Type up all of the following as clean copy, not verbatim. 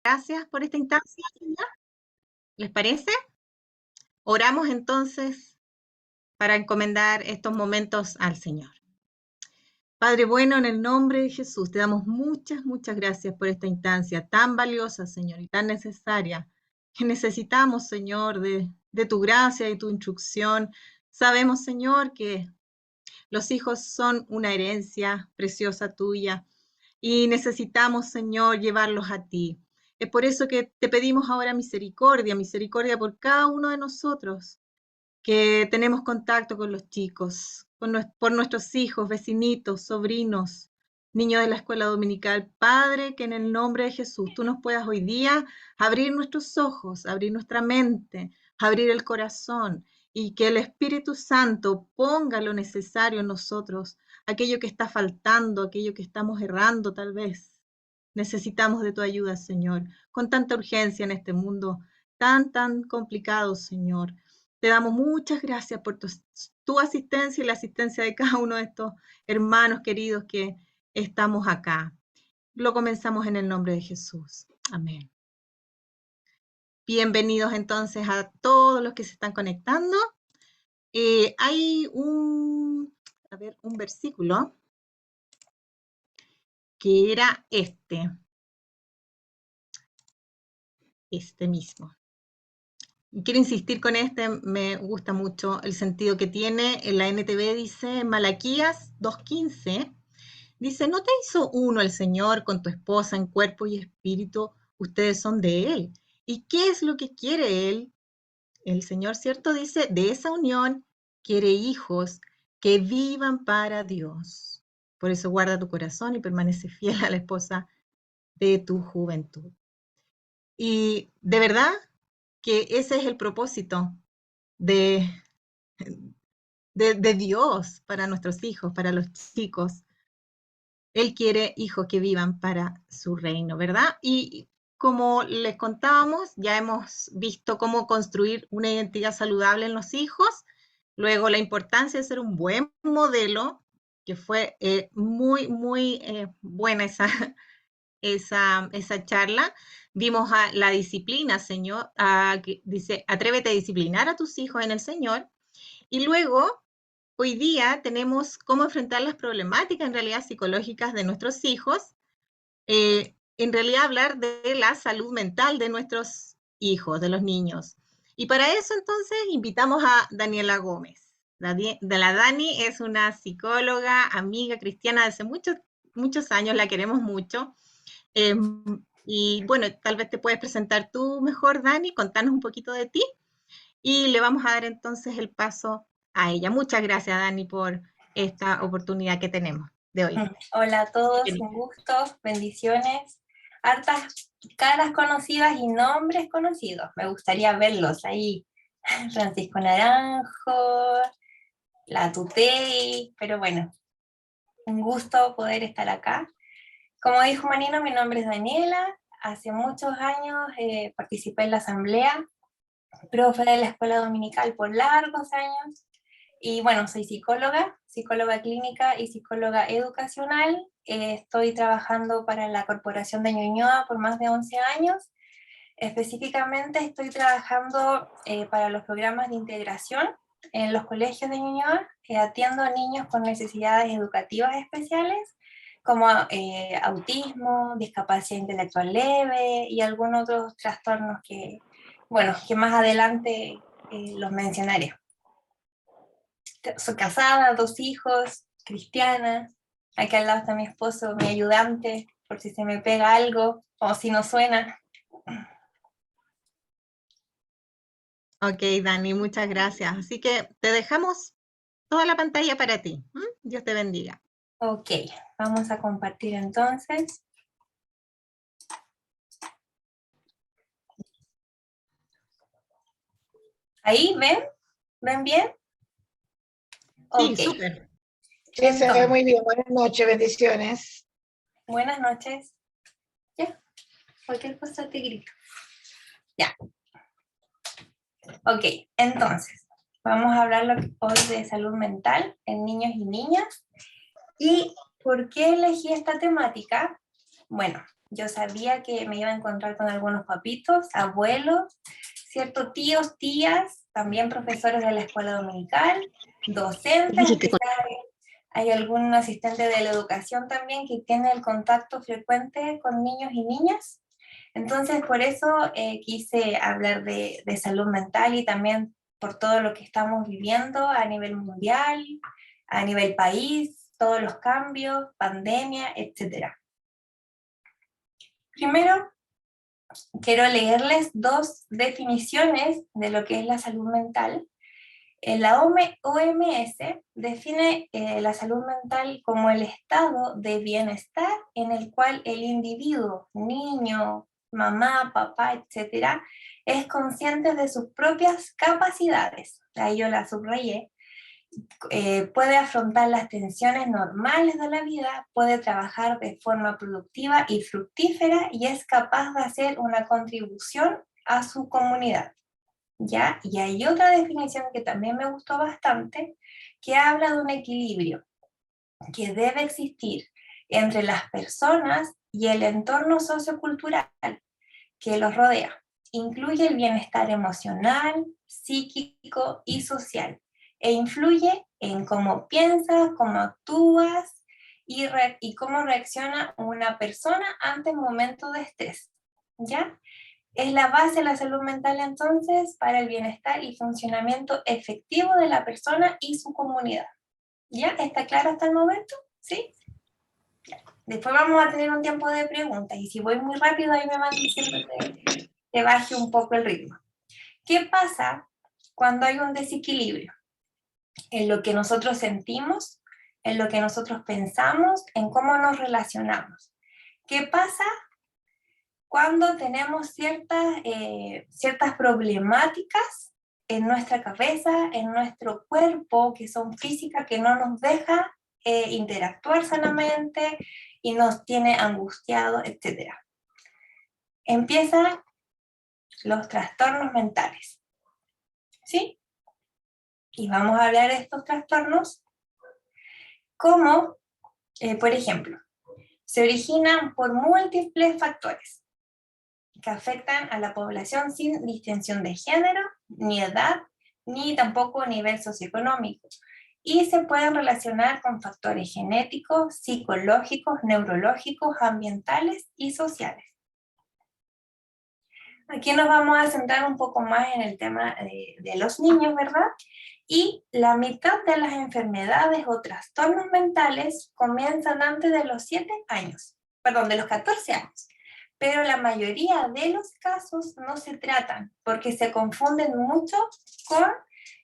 Gracias por esta instancia, Señor. ¿Les parece? Oramos entonces para encomendar estos momentos al Señor. Padre bueno, en el nombre de Jesús, te damos muchas gracias por esta instancia tan valiosa, Señor, y tan necesaria, que necesitamos, Señor, de tu gracia y tu instrucción. Sabemos, Señor, que los hijos son una herencia preciosa tuya y necesitamos, Señor, llevarlos a ti. Es por eso que te pedimos ahora misericordia por cada uno de nosotros que tenemos contacto con los chicos, por nuestros hijos, vecinitos, sobrinos, niños de la escuela dominical. Padre, que en el nombre de Jesús tú nos puedas hoy día abrir nuestros ojos, abrir nuestra mente, abrir el corazón y que el Espíritu Santo ponga lo necesario en nosotros, aquello que está faltando, aquello que estamos errando tal vez. Necesitamos de tu ayuda, Señor, con tanta urgencia en este mundo tan complicado, Señor. Te damos muchas gracias por tu asistencia y la asistencia de cada uno de estos hermanos queridos que estamos acá. Lo comenzamos en el nombre de Jesús. Amén. Bienvenidos entonces a todos los que se están conectando. Hay un versículo que era este mismo. Y quiero insistir con me gusta mucho el sentido que tiene. En la NTV dice, Malaquías 2:15, dice, ¿no te hizo uno el Señor con tu esposa en cuerpo y espíritu? Ustedes son de Él. ¿Y qué es lo que quiere Él? El Señor, ¿cierto? Dice, de esa unión quiere hijos que vivan para Dios. Por eso guarda tu corazón y permanece fiel a la esposa de tu juventud. Y de verdad que ese es el propósito de, de Dios para nuestros hijos, para los chicos. Él quiere hijos que vivan para su reino, ¿verdad? Y como les contábamos, ya hemos visto cómo construir una identidad saludable en los hijos, luego la importancia de ser un buen modelo, que fue muy buena esa charla. Vimos a la disciplina, Señor, que dice, atrévete a disciplinar a tus hijos en el Señor, y luego hoy día tenemos cómo enfrentar las problemáticas en realidad psicológicas de nuestros hijos, en realidad hablar de la salud mental de nuestros hijos, de los niños. Y para eso entonces invitamos a Daniela Gómez. La Dani es una psicóloga, amiga cristiana de hace muchos años, la queremos mucho. Y bueno, tal vez te puedes presentar tú mejor, Dani, contarnos un poquito de ti y le vamos a dar entonces el paso a ella. Muchas gracias, Dani, por esta oportunidad que tenemos de hoy. Hola a todos, un gusto, bendiciones, hartas caras conocidas y nombres conocidos. Me gustaría verlos ahí. Francisco Naranjo, la Tutei, pero bueno, un gusto poder estar acá. Como dijo Manino, mi nombre es Daniela. Hace muchos años participé en la asamblea, profe de la escuela dominical por largos años. Y bueno, soy psicóloga clínica y psicóloga educacional. Estoy trabajando para la Corporación de Ñuñoa por más de 11 años. Específicamente estoy trabajando para los programas de integración en los colegios de Ñuñoa, atiendo a niños con necesidades educativas especiales, como autismo, discapacidad intelectual leve y algunos otros trastornos que más adelante los mencionaré. Soy casada, 2 hijos, cristiana. Aquí al lado está mi esposo, mi ayudante, por si se me pega algo o si no suena. Ok, Dani, muchas gracias. Así que te dejamos toda la pantalla para ti. Dios te bendiga. Ok, vamos a compartir entonces. ¿Ahí ven? ¿Ven bien? Sí, ok. súper. Sí, se ve muy bien. Buenas noches, bendiciones. Buenas noches. Ya, cualquier cosa te grito. Ya. Ok, entonces, vamos a hablar hoy de salud mental en niños y niñas. ¿Y por qué elegí esta temática? Bueno, Yo sabía que me iba a encontrar con algunos papitos, abuelos, ciertos tíos, tías, también profesores de la escuela dominical, docentes, hay algún asistente de la educación también que tiene el contacto frecuente con niños y niñas. Entonces, por eso quise hablar de salud mental y también por todo lo que estamos viviendo a nivel mundial, a nivel país, todos los cambios, pandemia, etc. Primero, quiero leerles dos definiciones de lo que es la salud mental. La OMS define la salud mental como el estado de bienestar en el cual el individuo, niño, mamá, papá, etcétera, es consciente de sus propias capacidades. Ahí yo la subrayé. Puede afrontar las tensiones normales de la vida, puede trabajar de forma productiva y fructífera y es capaz de hacer una contribución a su comunidad. ¿Ya? Y hay otra definición que también me gustó bastante, que habla de un equilibrio que debe existir entre las personas y el entorno sociocultural que los rodea. Incluye el bienestar emocional, psíquico y social, e influye en cómo piensas, cómo actúas y cómo reacciona una persona ante momentos de estrés. ¿Ya? Es la base de la salud mental entonces para el bienestar y funcionamiento efectivo de la persona y su comunidad. ¿Ya? ¿Está claro hasta el momento? ¿Sí? Después vamos a tener un tiempo de preguntas y si voy muy rápido ahí me van diciendo que baje un poco el ritmo. ¿Qué pasa cuando hay un desequilibrio en lo que nosotros sentimos, en lo que nosotros pensamos, en cómo nos relacionamos? ¿Qué pasa cuando tenemos ciertas problemáticas en nuestra cabeza, en nuestro cuerpo, que son físicas, que no nos deja interactuar sanamente y nos tiene angustiados, etc.? Empiezan los trastornos mentales, ¿sí? Y vamos a hablar de estos trastornos como, por ejemplo, se originan por múltiples factores que afectan a la población sin distinción de género, ni edad, ni tampoco nivel socioeconómico, y se pueden relacionar con factores genéticos, psicológicos, neurológicos, ambientales y sociales. Aquí nos vamos a centrar un poco más en el tema de los niños, ¿verdad? Y la mitad de las enfermedades o trastornos mentales comienzan antes de los 7 años, perdón, de los 14 años. Pero la mayoría de los casos no se tratan porque se confunden mucho con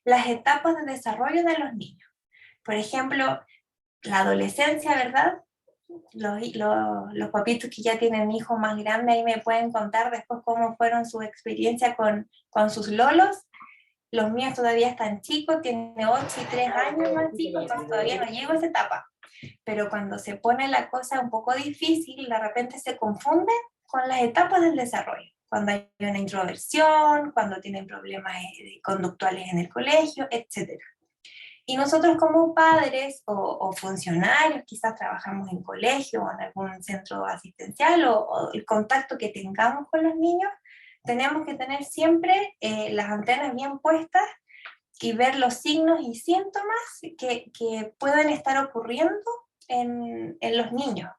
las etapas de desarrollo de los niños. Por ejemplo, la adolescencia, ¿verdad? Los papitos que ya tienen hijos más grandes ahí me pueden contar después cómo fueron su experiencia con sus lolos. Los míos todavía están chicos, tienen 8 y 3 años más chicos, entonces todavía no llego a esa etapa. Pero cuando se pone la cosa un poco difícil, de repente se confunde con las etapas del desarrollo. Cuando hay una introversión, cuando tienen problemas conductuales en el colegio, etc. Y nosotros como padres o funcionarios, quizás trabajamos en colegio o en algún centro asistencial o el contacto que tengamos con los niños, tenemos que tener siempre las antenas bien puestas y ver los signos y síntomas que pueden estar ocurriendo en los niños.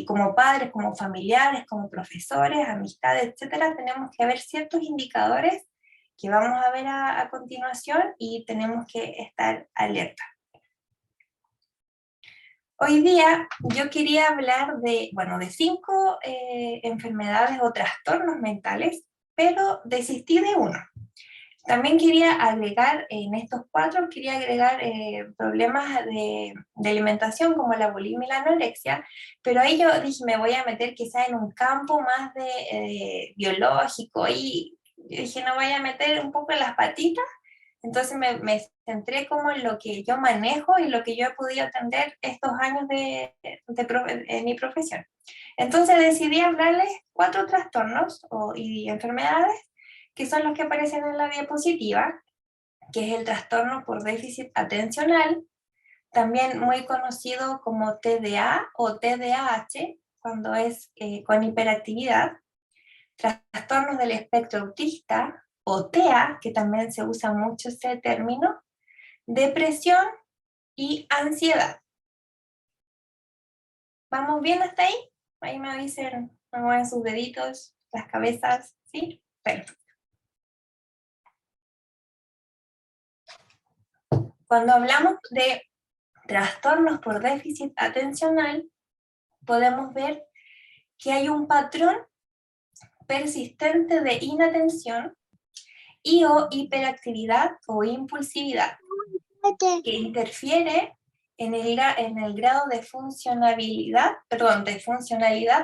Como padres, como familiares, como profesores, amistades, etcétera, tenemos que ver ciertos indicadores que vamos a ver a continuación y tenemos que estar alerta. Hoy día yo quería hablar de 5 enfermedades o trastornos mentales, pero desistí de uno. También quería agregar, en estos 4, quería agregar problemas de alimentación como la bulimia y la anorexia, pero ahí yo dije, me voy a meter quizá en un campo más de biológico, y yo dije, no voy a meter un poco en las patitas, entonces me centré como en lo que yo manejo y lo que yo he podido atender estos años en mi profesión. Entonces decidí hablarles 4 trastornos y enfermedades que son los que aparecen en la diapositiva, que es el trastorno por déficit atencional, también muy conocido como TDA o TDAH, cuando es con hiperactividad, trastornos del espectro autista, o TEA, que también se usa mucho ese término, depresión y ansiedad. ¿Vamos bien hasta ahí? Ahí me dicen, me mueven sus deditos, las cabezas, ¿sí? Perfecto. Cuando hablamos de trastornos por déficit atencional, podemos ver que hay un patrón persistente de inatención y o hiperactividad o impulsividad que interfiere en el grado de funcionalidad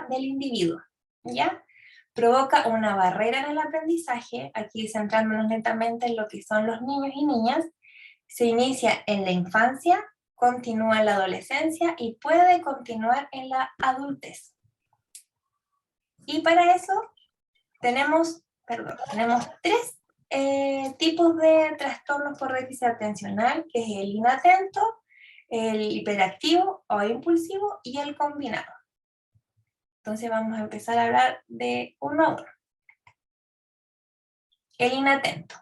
del individuo, ¿ya? Provoca una barrera en el aprendizaje, aquí centrándonos netamente en lo que son los niños y niñas, se inicia en la infancia, continúa en la adolescencia y puede continuar en la adultez. Y para eso tenemos 3 tipos de trastornos por déficit atencional, que es el inatento, el hiperactivo o impulsivo y el combinado. Entonces vamos a empezar a hablar de uno a uno. El inatento.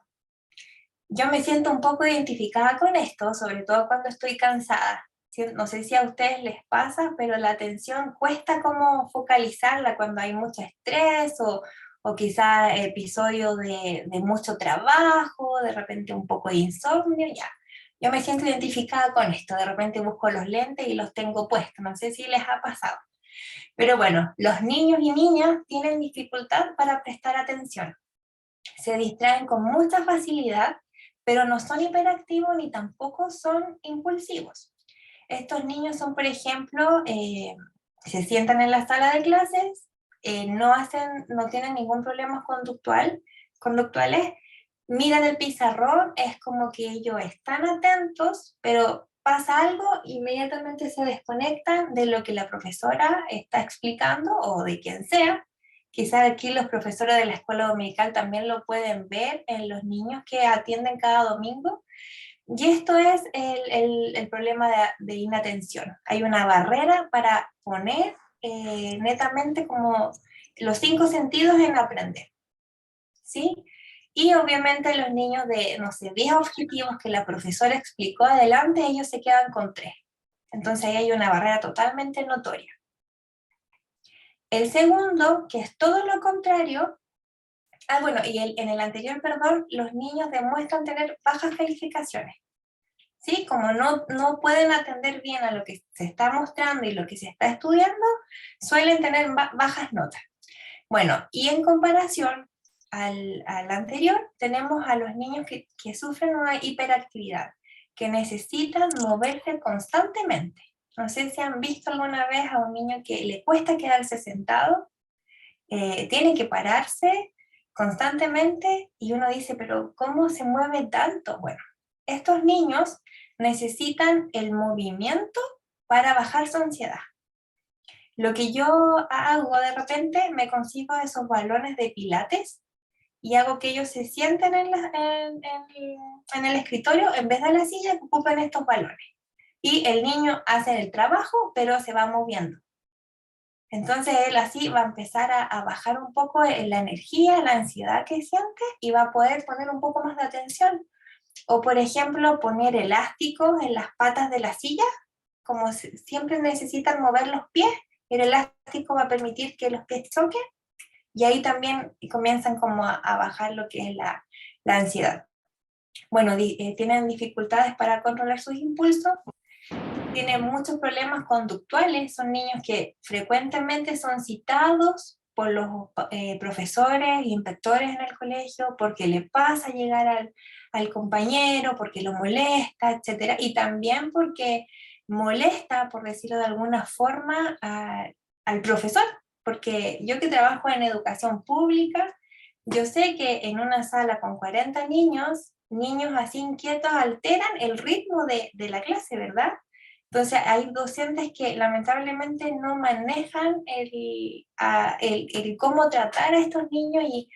Yo me siento un poco identificada con esto, sobre todo cuando estoy cansada. No sé si a ustedes les pasa, pero la atención cuesta como focalizarla cuando hay mucho estrés o quizá episodios de mucho trabajo, de repente un poco de insomnio, ya. Yo me siento identificada con esto, de repente busco los lentes y los tengo puestos, no sé si les ha pasado. Pero bueno, los niños y niñas tienen dificultad para prestar atención. Se distraen con mucha facilidad, pero no son hiperactivos ni tampoco son impulsivos. Estos niños son, por ejemplo, se sientan en la sala de clases, no tienen ningún problema conductuales, miran el pizarrón, es como que ellos están atentos, pero pasa algo, inmediatamente se desconectan de lo que la profesora está explicando o de quien sea. Quizás aquí los profesores de la escuela dominical también lo pueden ver en los niños que atienden cada domingo. Y esto es el problema de inatención. Hay una barrera para poner netamente como los 5 sentidos en aprender, ¿sí? Y obviamente los niños de, no sé, 10 objetivos que la profesora explicó adelante, ellos se quedan con 3. Entonces ahí hay una barrera totalmente notoria. El segundo, que es todo lo contrario, en el anterior, los niños demuestran tener bajas calificaciones. ¿Sí? Como no pueden atender bien a lo que se está mostrando y lo que se está estudiando, suelen tener bajas notas. Bueno, y en comparación al anterior, tenemos a los niños que sufren una hiperactividad, que necesitan moverse constantemente. No sé si han visto alguna vez a un niño que le cuesta quedarse sentado, tiene que pararse constantemente y uno dice, pero ¿cómo se mueve tanto? Bueno, estos niños necesitan el movimiento para bajar su ansiedad. Lo que yo hago de repente, me consigo esos balones de pilates y hago que ellos se sienten en el escritorio en vez de la silla, que ocupen estos balones. Y el niño hace el trabajo, pero se va moviendo. Entonces él así va a empezar a bajar un poco la energía, la ansiedad que siente y va a poder poner un poco más de atención. O por ejemplo, poner elásticos en las patas de la silla, como siempre necesitan mover los pies, el elástico va a permitir que los pies choquen y ahí también comienzan como a bajar lo que es la ansiedad. Bueno, tienen dificultades para controlar sus impulsos, tienen muchos problemas conductuales, son niños que frecuentemente son citados por los profesores y inspectores en el colegio porque le pasa llegar al compañero, porque lo molesta, etc. Y también porque molesta, por decirlo de alguna forma, al profesor, porque yo que trabajo en educación pública, yo sé que en una sala con 40 niños así inquietos alteran el ritmo de la clase, ¿verdad? Entonces hay docentes que lamentablemente no manejan el cómo tratar a estos niños y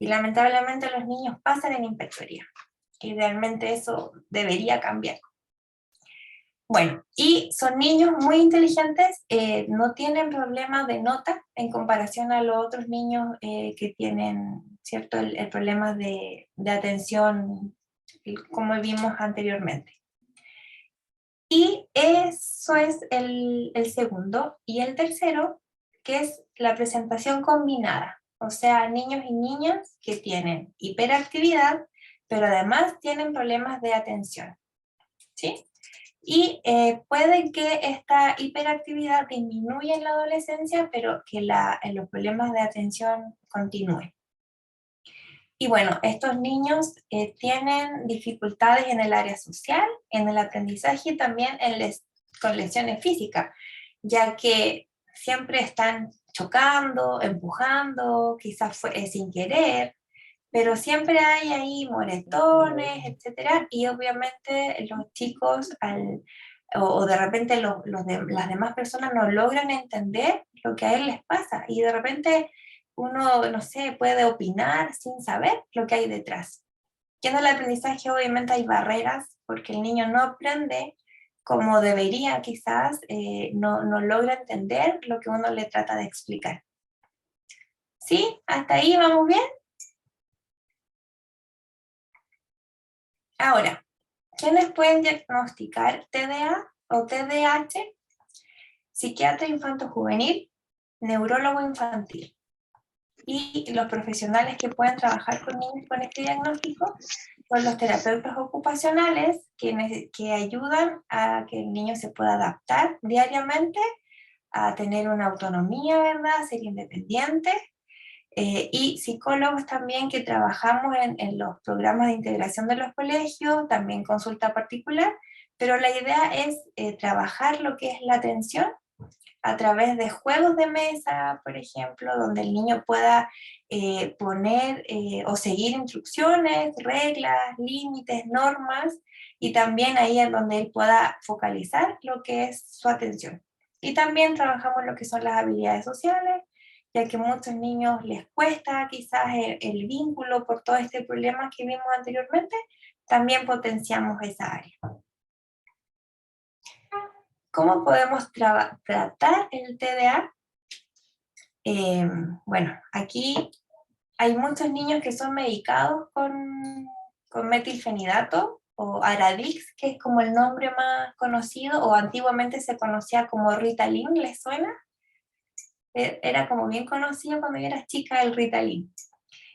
lamentablemente los niños pasan en inspectoría. Y realmente eso debería cambiar. Bueno, y son niños muy inteligentes, no tienen problemas de nota en comparación a los otros niños que tienen, ¿cierto?, el problema de atención, como vimos anteriormente. Y eso es el segundo. Y el tercero, que es la presentación combinada. O sea, niños y niñas que tienen hiperactividad, pero además tienen problemas de atención, ¿sí? Y puede que esta hiperactividad disminuya en la adolescencia, pero que los problemas de atención continúen. Y bueno, estos niños tienen dificultades en el área social, en el aprendizaje y también con lesiones físicas, ya que siempre están chocando, empujando, quizás fue sin querer, pero siempre hay ahí moretones, etcétera, y obviamente los chicos o de repente las demás personas no logran entender lo que a él les pasa, y de repente uno, no sé, puede opinar sin saber lo que hay detrás. Y en el aprendizaje obviamente hay barreras, porque el niño no aprende como debería quizás, no logra entender lo que uno le trata de explicar. ¿Sí? ¿Hasta ahí vamos bien? Ahora, ¿quiénes pueden diagnosticar TDA o TDAH? Psiquiatra infanto-juvenil, neurólogo infantil. Y los profesionales que pueden trabajar con niños con este diagnóstico son los terapeutas ocupacionales, que ayudan a que el niño se pueda adaptar diariamente, a tener una autonomía, ¿verdad?, ser independiente. Y psicólogos también que trabajamos en los programas de integración de los colegios, también consulta particular, pero la idea es trabajar lo que es la atención a través de juegos de mesa, por ejemplo, donde el niño pueda poner o seguir instrucciones, reglas, límites, normas, y también ahí es donde él pueda focalizar lo que es su atención. Y también trabajamos lo que son las habilidades sociales, ya que a muchos niños les cuesta quizás el vínculo por todo este problema que vimos anteriormente, también potenciamos esa área. ¿Cómo podemos tratar el TDA? Bueno, aquí hay muchos niños que son medicados con metilfenidato o Aradix, que es como el nombre más conocido, o antiguamente se conocía como Ritalin, ¿les suena? Era como bien conocido cuando yo era chica el Ritalin.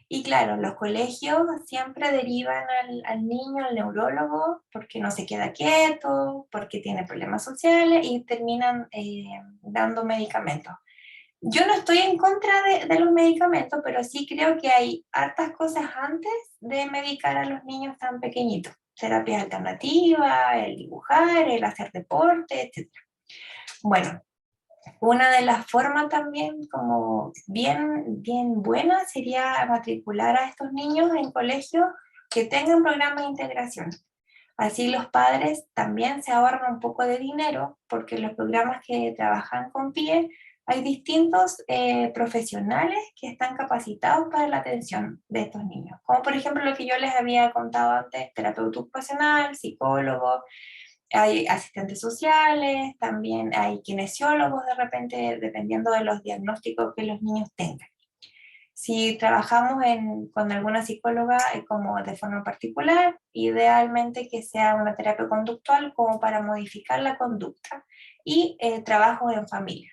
Y claro, los colegios siempre derivan al niño al neurólogo porque no se queda quieto, porque tiene problemas sociales y terminan dando medicamentos. Yo no estoy en contra de los medicamentos, pero sí creo que hay hartas cosas antes de medicar a los niños tan pequeñitos. Terapias alternativas, el dibujar, el hacer deporte, etc. Bueno, una de las formas también como bien buena sería matricular a estos niños en colegios que tengan programas de integración. Así los padres también se ahorran un poco de dinero, porque los programas que trabajan con PIE hay distintos profesionales que están capacitados para la atención de estos niños. Como por ejemplo lo que yo les había contado antes, terapeuta ocupacional, psicólogo, hay asistentes sociales, también hay kinesiólogos de repente, dependiendo de los diagnósticos que los niños tengan. Si trabajamos con alguna psicóloga como de forma particular, idealmente que sea una terapia conductual como para modificar la conducta, y trabajos en familia.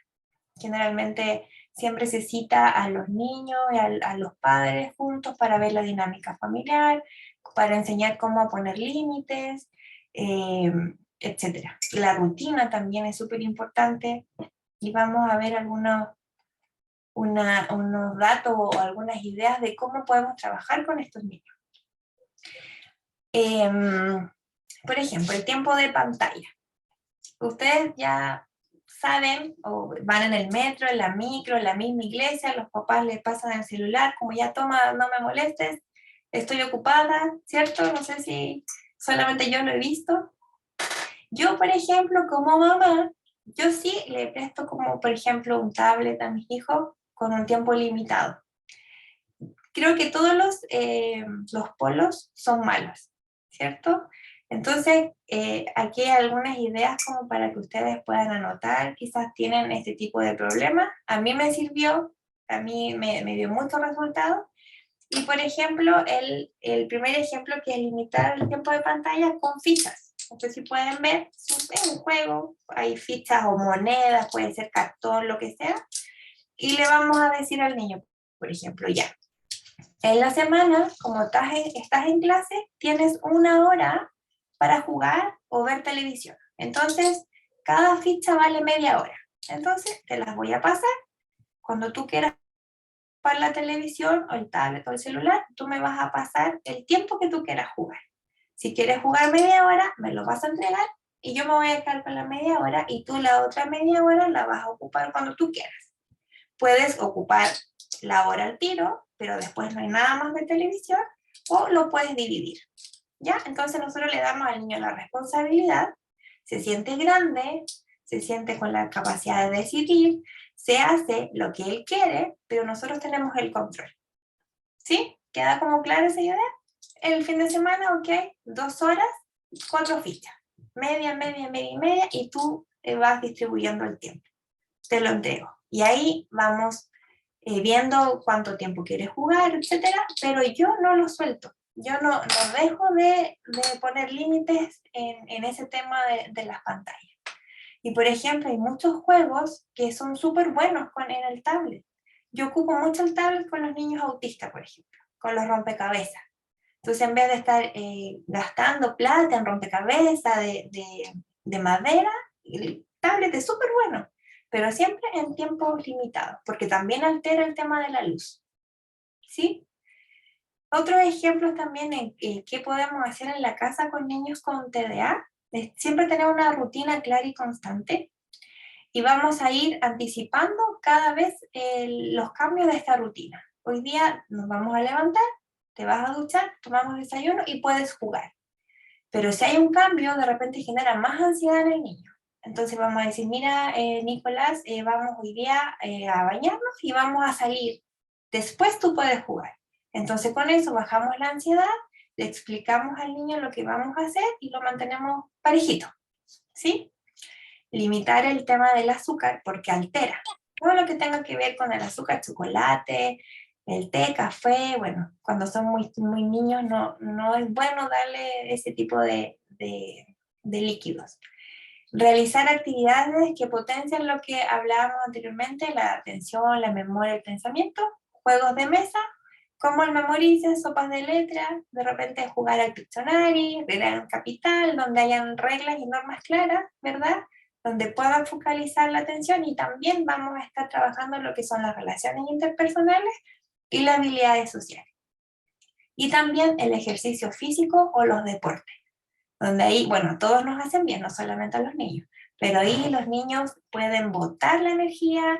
Generalmente siempre se cita a los niños y a los padres juntos para ver la dinámica familiar, para enseñar cómo poner límites, etc. La rutina también es súper importante, y vamos a ver unos datos o algunas ideas de cómo podemos trabajar con estos niños. Por ejemplo, el tiempo de pantalla. Ustedes ya saben, o van en el metro, en la micro, en la misma iglesia, los papás les pasan el celular, como ya toma, no me molestes, estoy ocupada, ¿cierto? No sé si solamente yo lo he visto. Yo, por ejemplo, como mamá, yo sí le presto como, por ejemplo, un tablet a mis hijos con un tiempo limitado. Creo que todos los polos son malos, ¿cierto? Entonces, aquí hay algunas ideas como para que ustedes puedan anotar, quizás tienen este tipo de problemas. A mí me sirvió, a mí me dio muchos resultados. Y por ejemplo, el primer ejemplo que es limitar el tiempo de pantalla con fichas. Entonces, si pueden ver, es un juego, hay fichas o monedas, puede ser cartón, lo que sea. Y le vamos a decir al niño, por ejemplo, ya, en la semana, como estás en clase, tienes 1 hora para jugar o ver televisión. Entonces, cada ficha vale media hora. Entonces, te las voy a pasar. Cuando tú quieras para la televisión o el tablet o el celular, tú me vas a pasar el tiempo que tú quieras jugar. Si quieres jugar media hora, me lo vas a entregar y yo me voy a quedar con la media hora y tú la otra media hora la vas a ocupar cuando tú quieras. Puedes ocupar la hora al tiro, pero después no hay nada más de televisión, o lo puedes dividir, ¿ya? Entonces nosotros le damos al niño la responsabilidad, se siente grande, se siente con la capacidad de decidir, se hace lo que él quiere, pero nosotros tenemos el control, ¿sí? ¿Queda como clara esa idea? El fin de semana, ok, 2 horas, 4 fichas, media, media, media y media, y tú vas distribuyendo el tiempo, te lo entrego. Y ahí vamos viendo cuánto tiempo quieres jugar, etcétera, pero yo no lo suelto. Yo no dejo de poner límites en ese tema de las pantallas. Y por ejemplo, hay muchos juegos que son súper buenos en el tablet. Yo ocupo mucho el tablet con los niños autistas, por ejemplo, con los rompecabezas. Entonces, en vez de estar gastando plata en rompecabezas de madera, el tablet es súper bueno, pero siempre en tiempos limitados, porque también altera el tema de la luz. ¿Sí? Otros ejemplos también en qué podemos hacer en la casa con niños con TDA, es siempre tener una rutina clara y constante, y vamos a ir anticipando cada vez los cambios de esta rutina. Hoy día nos vamos a levantar, te vas a duchar, tomamos desayuno y puedes jugar. Pero si hay un cambio, de repente genera más ansiedad en el niño. Entonces vamos a decir, mira, Nicolás, vamos hoy día a bañarnos y vamos a salir. Después tú puedes jugar. Entonces con eso bajamos la ansiedad, le explicamos al niño lo que vamos a hacer y lo mantenemos parejito. ¿Sí? Limitar el tema del azúcar porque altera. Todo lo que tenga que ver con el azúcar, chocolate, el té, café, bueno, cuando son muy, muy niños no es bueno darle ese tipo de líquidos. Realizar actividades que potencian lo que hablábamos anteriormente, la atención, la memoria, el pensamiento, juegos de mesa, como el Memorice, sopas de letras, de repente jugar al Pictionary, Gran Capital, donde hayan reglas y normas claras, ¿verdad? Donde puedan focalizar la atención y también vamos a estar trabajando en lo que son las relaciones interpersonales y las habilidades sociales. Y también el ejercicio físico o los deportes, donde ahí, bueno, todos nos hacen bien, no solamente a los niños, pero ahí los niños pueden botar la energía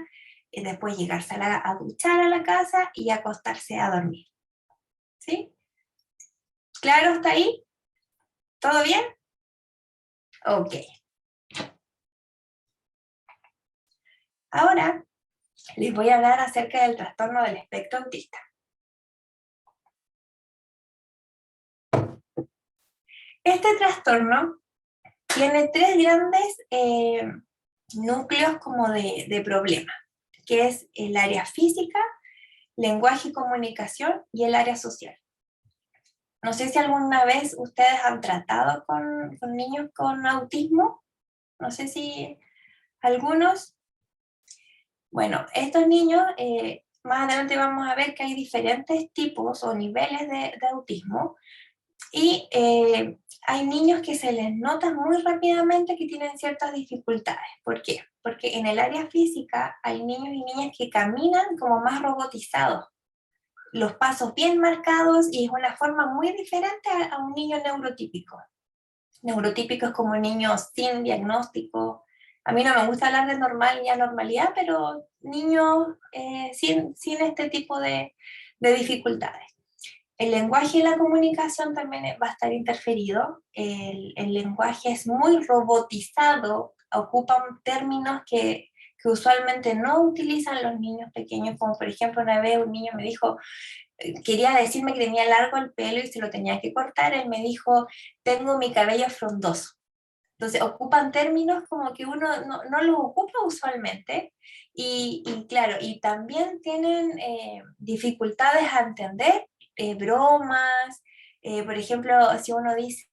y después llegarse a duchar a la casa y acostarse a dormir. ¿Sí? ¿Claro hasta ahí? ¿Todo bien? Ok. Ahora les voy a hablar acerca del trastorno del espectro autista. Este trastorno tiene 3 grandes núcleos como de problema, que es el área física, lenguaje y comunicación y el área social. No sé si alguna vez ustedes han tratado con niños con autismo, no sé si algunos. Bueno, estos niños, más adelante vamos a ver que hay diferentes tipos o niveles de autismo y hay niños que se les nota muy rápidamente que tienen ciertas dificultades. ¿Por qué? Porque en el área física hay niños y niñas que caminan como más robotizados, los pasos bien marcados y es una forma muy diferente a un niño neurotípico. Neurotípico es como un niño sin diagnóstico. A mí no me gusta hablar de normal y anormalidad, pero niños sin este tipo de dificultades. El lenguaje y la comunicación también va a estar interferido. El lenguaje es muy robotizado, ocupan términos que que usualmente no utilizan los niños pequeños, como por ejemplo una vez un niño me dijo, quería decirme que tenía largo el pelo y se lo tenía que cortar, él me dijo, tengo mi cabello frondoso. Entonces ocupan términos como que uno no los ocupa usualmente y claro, y también tienen dificultades a entender bromas, por ejemplo, si uno dice,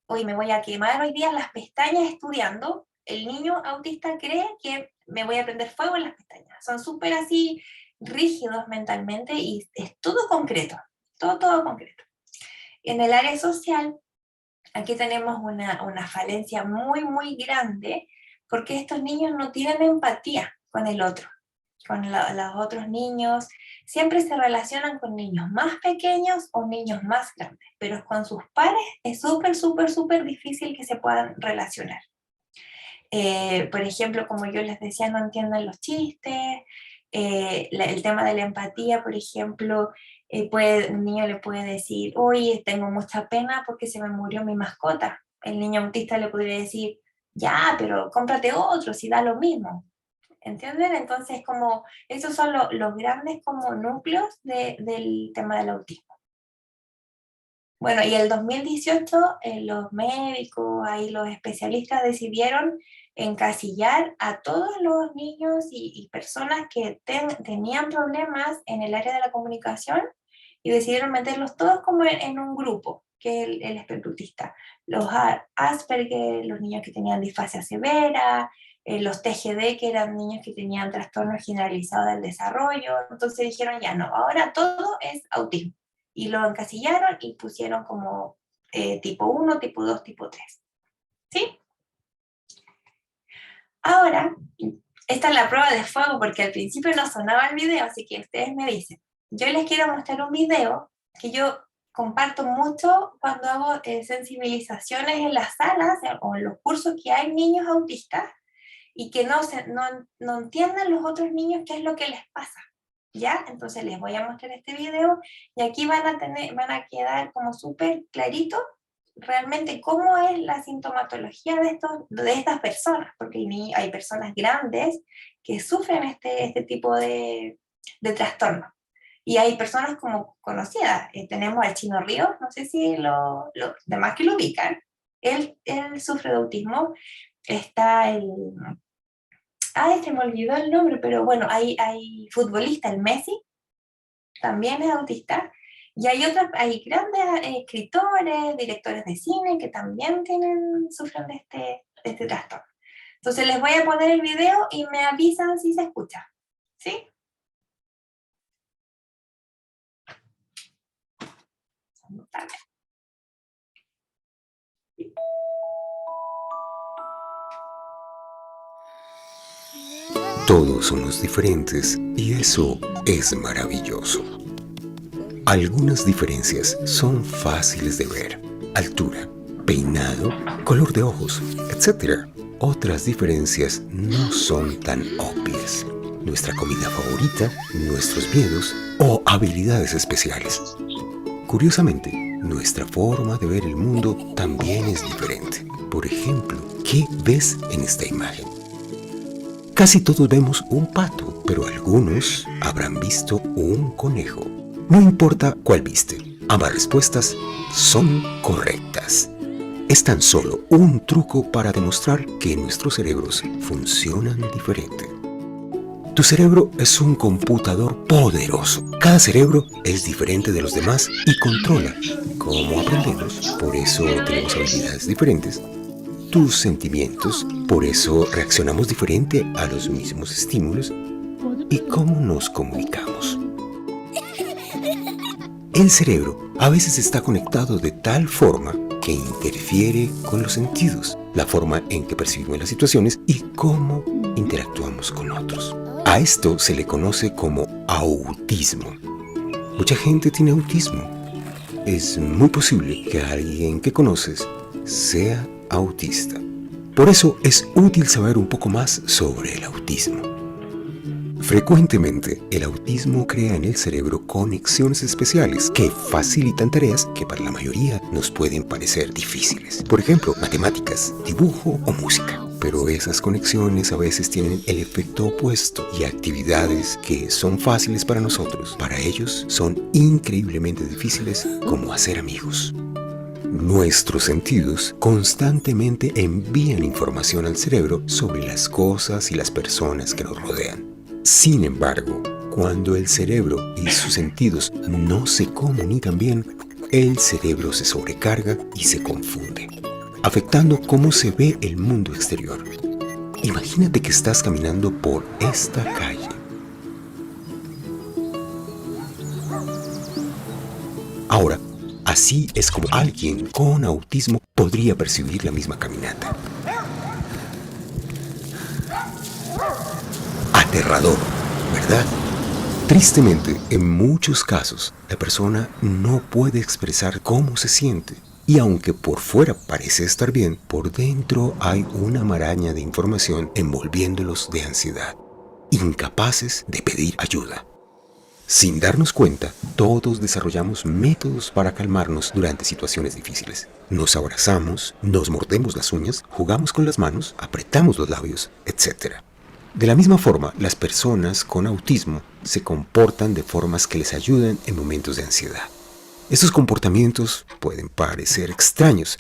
hoy me voy a quemar hoy día las pestañas estudiando, el niño autista cree que me voy a prender fuego en las pestañas. Son súper así rígidos mentalmente y es todo concreto, todo concreto. En el área social, aquí tenemos una falencia muy grande porque estos niños no tienen empatía con el otro, con los otros niños. Siempre se relacionan con niños más pequeños o niños más grandes, pero con sus pares es súper difícil que se puedan relacionar. Por ejemplo, como yo les decía, no entienden los chistes, el tema de la empatía, por ejemplo, un niño le puede decir, oye, tengo mucha pena porque se me murió mi mascota. El niño autista le podría decir, ya, pero cómprate otro, si da lo mismo. ¿Entienden? Entonces, como esos son los grandes como núcleos del tema del autismo. Bueno, y el 2018 los médicos, ahí los especialistas decidieron encasillar a todos los niños y personas que tenían problemas en el área de la comunicación y decidieron meterlos todos como en un grupo, que es el espectro autista. Los Asperger, los niños que tenían disfasia severa, los TGD, que eran niños que tenían trastorno generalizado del desarrollo. Entonces dijeron, ya no, ahora todo es autismo. Y lo encasillaron y pusieron como tipo 1, tipo 2, tipo 3. ¿Sí? Ahora, esta es la prueba de fuego porque al principio no sonaba el video, así que ustedes me dicen. Yo les quiero mostrar un video que yo comparto mucho cuando hago sensibilizaciones en las salas o en los cursos que hay niños autistas y que no entienden los otros niños qué es lo que les pasa. ¿Ya? Entonces les voy a mostrar este video y aquí van a quedar como súper clarito realmente cómo es la sintomatología de estas personas, porque hay personas grandes que sufren este tipo de trastorno. Y hay personas como conocidas, tenemos al Chino Ríos, no sé si los demás que lo ubican, él sufre de autismo, está se me olvidó el nombre, pero bueno, hay futbolista, el Messi, también es autista, y hay grandes escritores, directores de cine que también sufren de este trastorno. Entonces les voy a poner el video y me avisan si se escucha, ¿sí? Todos somos diferentes y eso es maravilloso. Algunas diferencias son fáciles de ver: altura, peinado, color de ojos, etc. Otras diferencias no son tan obvias: nuestra comida favorita, nuestros miedos o habilidades especiales. Curiosamente, nuestra forma de ver el mundo también es diferente. Por ejemplo, ¿qué ves en esta imagen? Casi todos vemos un pato, pero algunos habrán visto un conejo. No importa cuál viste, ambas respuestas son correctas. Es tan solo un truco para demostrar que nuestros cerebros funcionan diferente. Tu cerebro es un computador poderoso. Cada cerebro es diferente de los demás y controla cómo aprendemos. Por eso tenemos habilidades diferentes. Tus sentimientos, por eso reaccionamos diferente a los mismos estímulos, y cómo nos comunicamos. El cerebro a veces está conectado de tal forma que interfiere con los sentidos, la forma en que percibimos las situaciones y cómo interactuamos con otros. A esto se le conoce como autismo. Mucha gente tiene autismo. Es muy posible que alguien que conoces sea autista. Por eso es útil saber un poco más sobre el autismo. Frecuentemente, el autismo crea en el cerebro conexiones especiales que facilitan tareas que para la mayoría nos pueden parecer difíciles. Por ejemplo, matemáticas, dibujo o música. pero esas conexiones a veces tienen el efecto opuesto y actividades que son fáciles para nosotros, para ellos son increíblemente difíciles, como hacer amigos. Nuestros sentidos constantemente envían información al cerebro sobre las cosas y las personas que nos rodean. Sin embargo, cuando el cerebro y sus sentidos no se comunican bien, el cerebro se sobrecarga y se confunde, afectando cómo se ve el mundo exterior. Imagínate que estás caminando por esta calle. Ahora, así es como alguien con autismo podría percibir la misma caminata. Aterrador, ¿verdad? Tristemente, en muchos casos, la persona no puede expresar cómo se siente. Y aunque por fuera parece estar bien, por dentro hay una maraña de información envolviéndolos de ansiedad, incapaces de pedir ayuda. Sin darnos cuenta, todos desarrollamos métodos para calmarnos durante situaciones difíciles. Nos abrazamos, nos mordemos las uñas, jugamos con las manos, apretamos los labios, etc. De la misma forma, las personas con autismo se comportan de formas que les ayudan en momentos de ansiedad. Estos comportamientos pueden parecer extraños,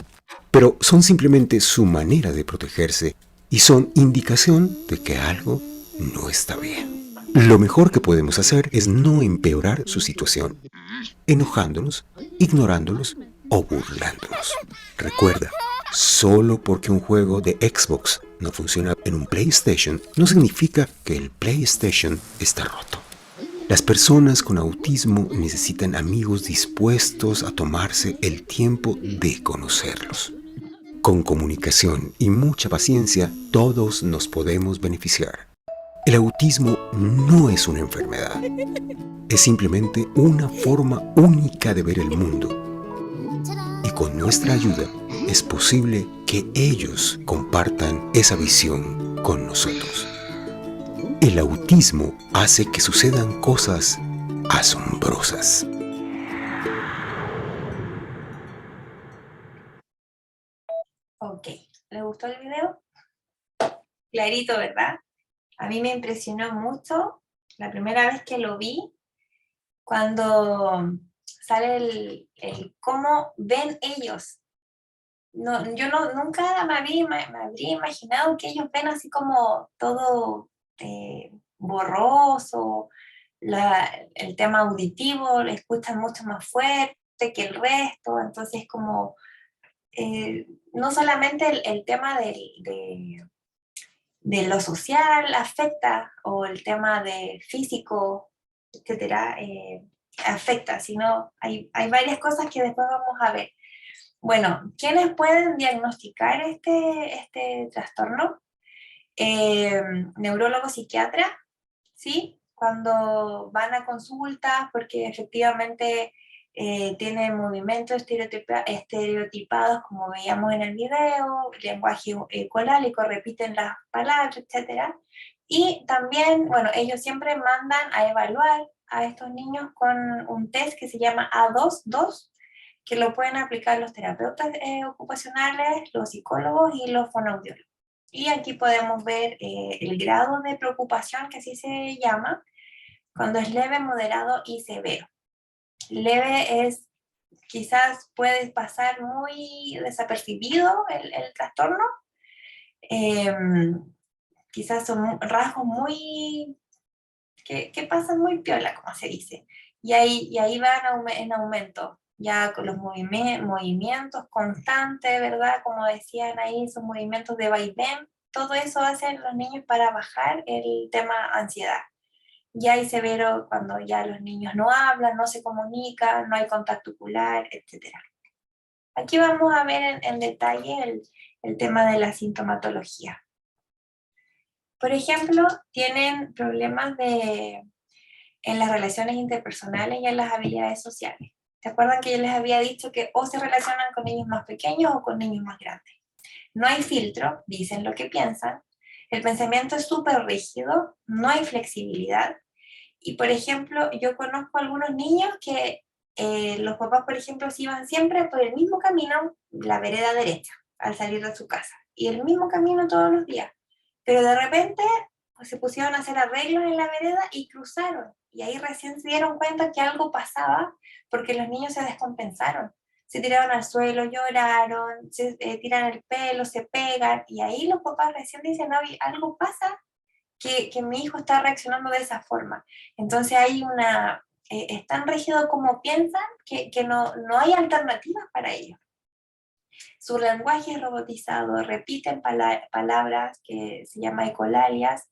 pero son simplemente su manera de protegerse y son indicación de que algo no está bien. Lo mejor que podemos hacer es no empeorar su situación, enojándonos, ignorándolos o burlándonos. Recuerda, solo porque un juego de Xbox no funciona en un PlayStation, no significa que el PlayStation está roto. Las personas con autismo necesitan amigos dispuestos a tomarse el tiempo de conocerlos. Con comunicación y mucha paciencia, todos nos podemos beneficiar. El autismo no es una enfermedad, es simplemente una forma única de ver el mundo. Y con nuestra ayuda es posible que ellos compartan esa visión con nosotros. El autismo hace que sucedan cosas asombrosas. Ok, ¿les gustó el video? Clarito, ¿verdad? A mí me impresionó mucho la primera vez que lo vi, cuando sale el cómo ven ellos. No, yo nunca me habría imaginado que ellos ven así como todo borroso, el tema auditivo, lo escuchan mucho más fuerte que el resto, entonces como no solamente el tema de lo social afecta, o el tema de físico, etcétera, afecta, sino hay varias cosas que después vamos a ver. Bueno, ¿quiénes pueden diagnosticar este trastorno? Neurólogo psiquiatra, ¿sí? Cuando van a consultas, porque efectivamente tienen movimientos estereotipados, como veíamos en el video, lenguaje colálico, repiten las palabras, etc. Y también, bueno, ellos siempre mandan a evaluar a estos niños con un test que se llama A2-2, que lo pueden aplicar los terapeutas ocupacionales, los psicólogos y los fonoaudiólogos. Y aquí podemos ver el grado de preocupación, que así se llama, cuando es leve, moderado y severo. Leve es, quizás puede pasar muy desapercibido el trastorno, quizás son rasgos muy, que pasan muy piola, como se dice, y ahí van en aumento, ya con los movimientos constantes, ¿verdad? Como decían ahí, esos movimientos de vaivén, todo eso hacen los niños para bajar el tema ansiedad. Ya hay severo cuando ya los niños no hablan, no se comunican, no hay contacto ocular, etc. Aquí vamos a ver en detalle el tema de la sintomatología. Por ejemplo, tienen problemas en las relaciones interpersonales y en las habilidades sociales. ¿Se acuerdan que yo les había dicho que o se relacionan con niños más pequeños o con niños más grandes? No hay filtro, dicen lo que piensan, el pensamiento es súper rígido, no hay flexibilidad. Y, por ejemplo, yo conozco algunos niños que los papás, por ejemplo, se iban siempre por el mismo camino, la vereda derecha, al salir de su casa. y el mismo camino todos los días. Pero de repente pues, se pusieron a hacer arreglos en la vereda y cruzaron. Y ahí recién se dieron cuenta que algo pasaba porque los niños se descompensaron. Se tiraron al suelo, lloraron, se tiran el pelo, se pegan. Y ahí los papás recién dicen, no, algo pasa que mi hijo está reaccionando de esa forma. Entonces hay es tan rígido como piensan que no hay alternativas para ellos. Su lenguaje es robotizado, repiten palabras que se llama ecolalias,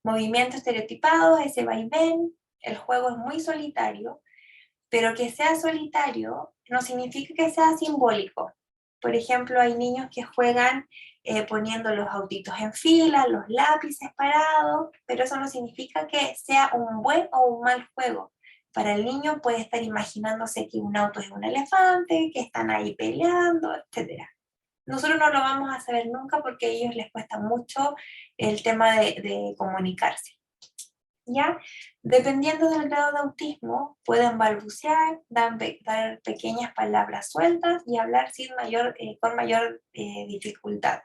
movimientos estereotipados, ese vaivén, el juego es muy solitario, pero que sea solitario no significa que sea simbólico. Por ejemplo, hay niños que juegan poniendo los autitos en fila, los lápices parados, pero eso no significa que sea un buen o un mal juego. Para el niño puede estar imaginándose que un auto es un elefante, que están ahí peleando, etc. Nosotros no lo vamos a saber nunca porque a ellos les cuesta mucho el tema de comunicarse. ¿Ya? Dependiendo del grado de autismo, pueden balbucear, dar pequeñas palabras sueltas y hablar con mayor dificultad.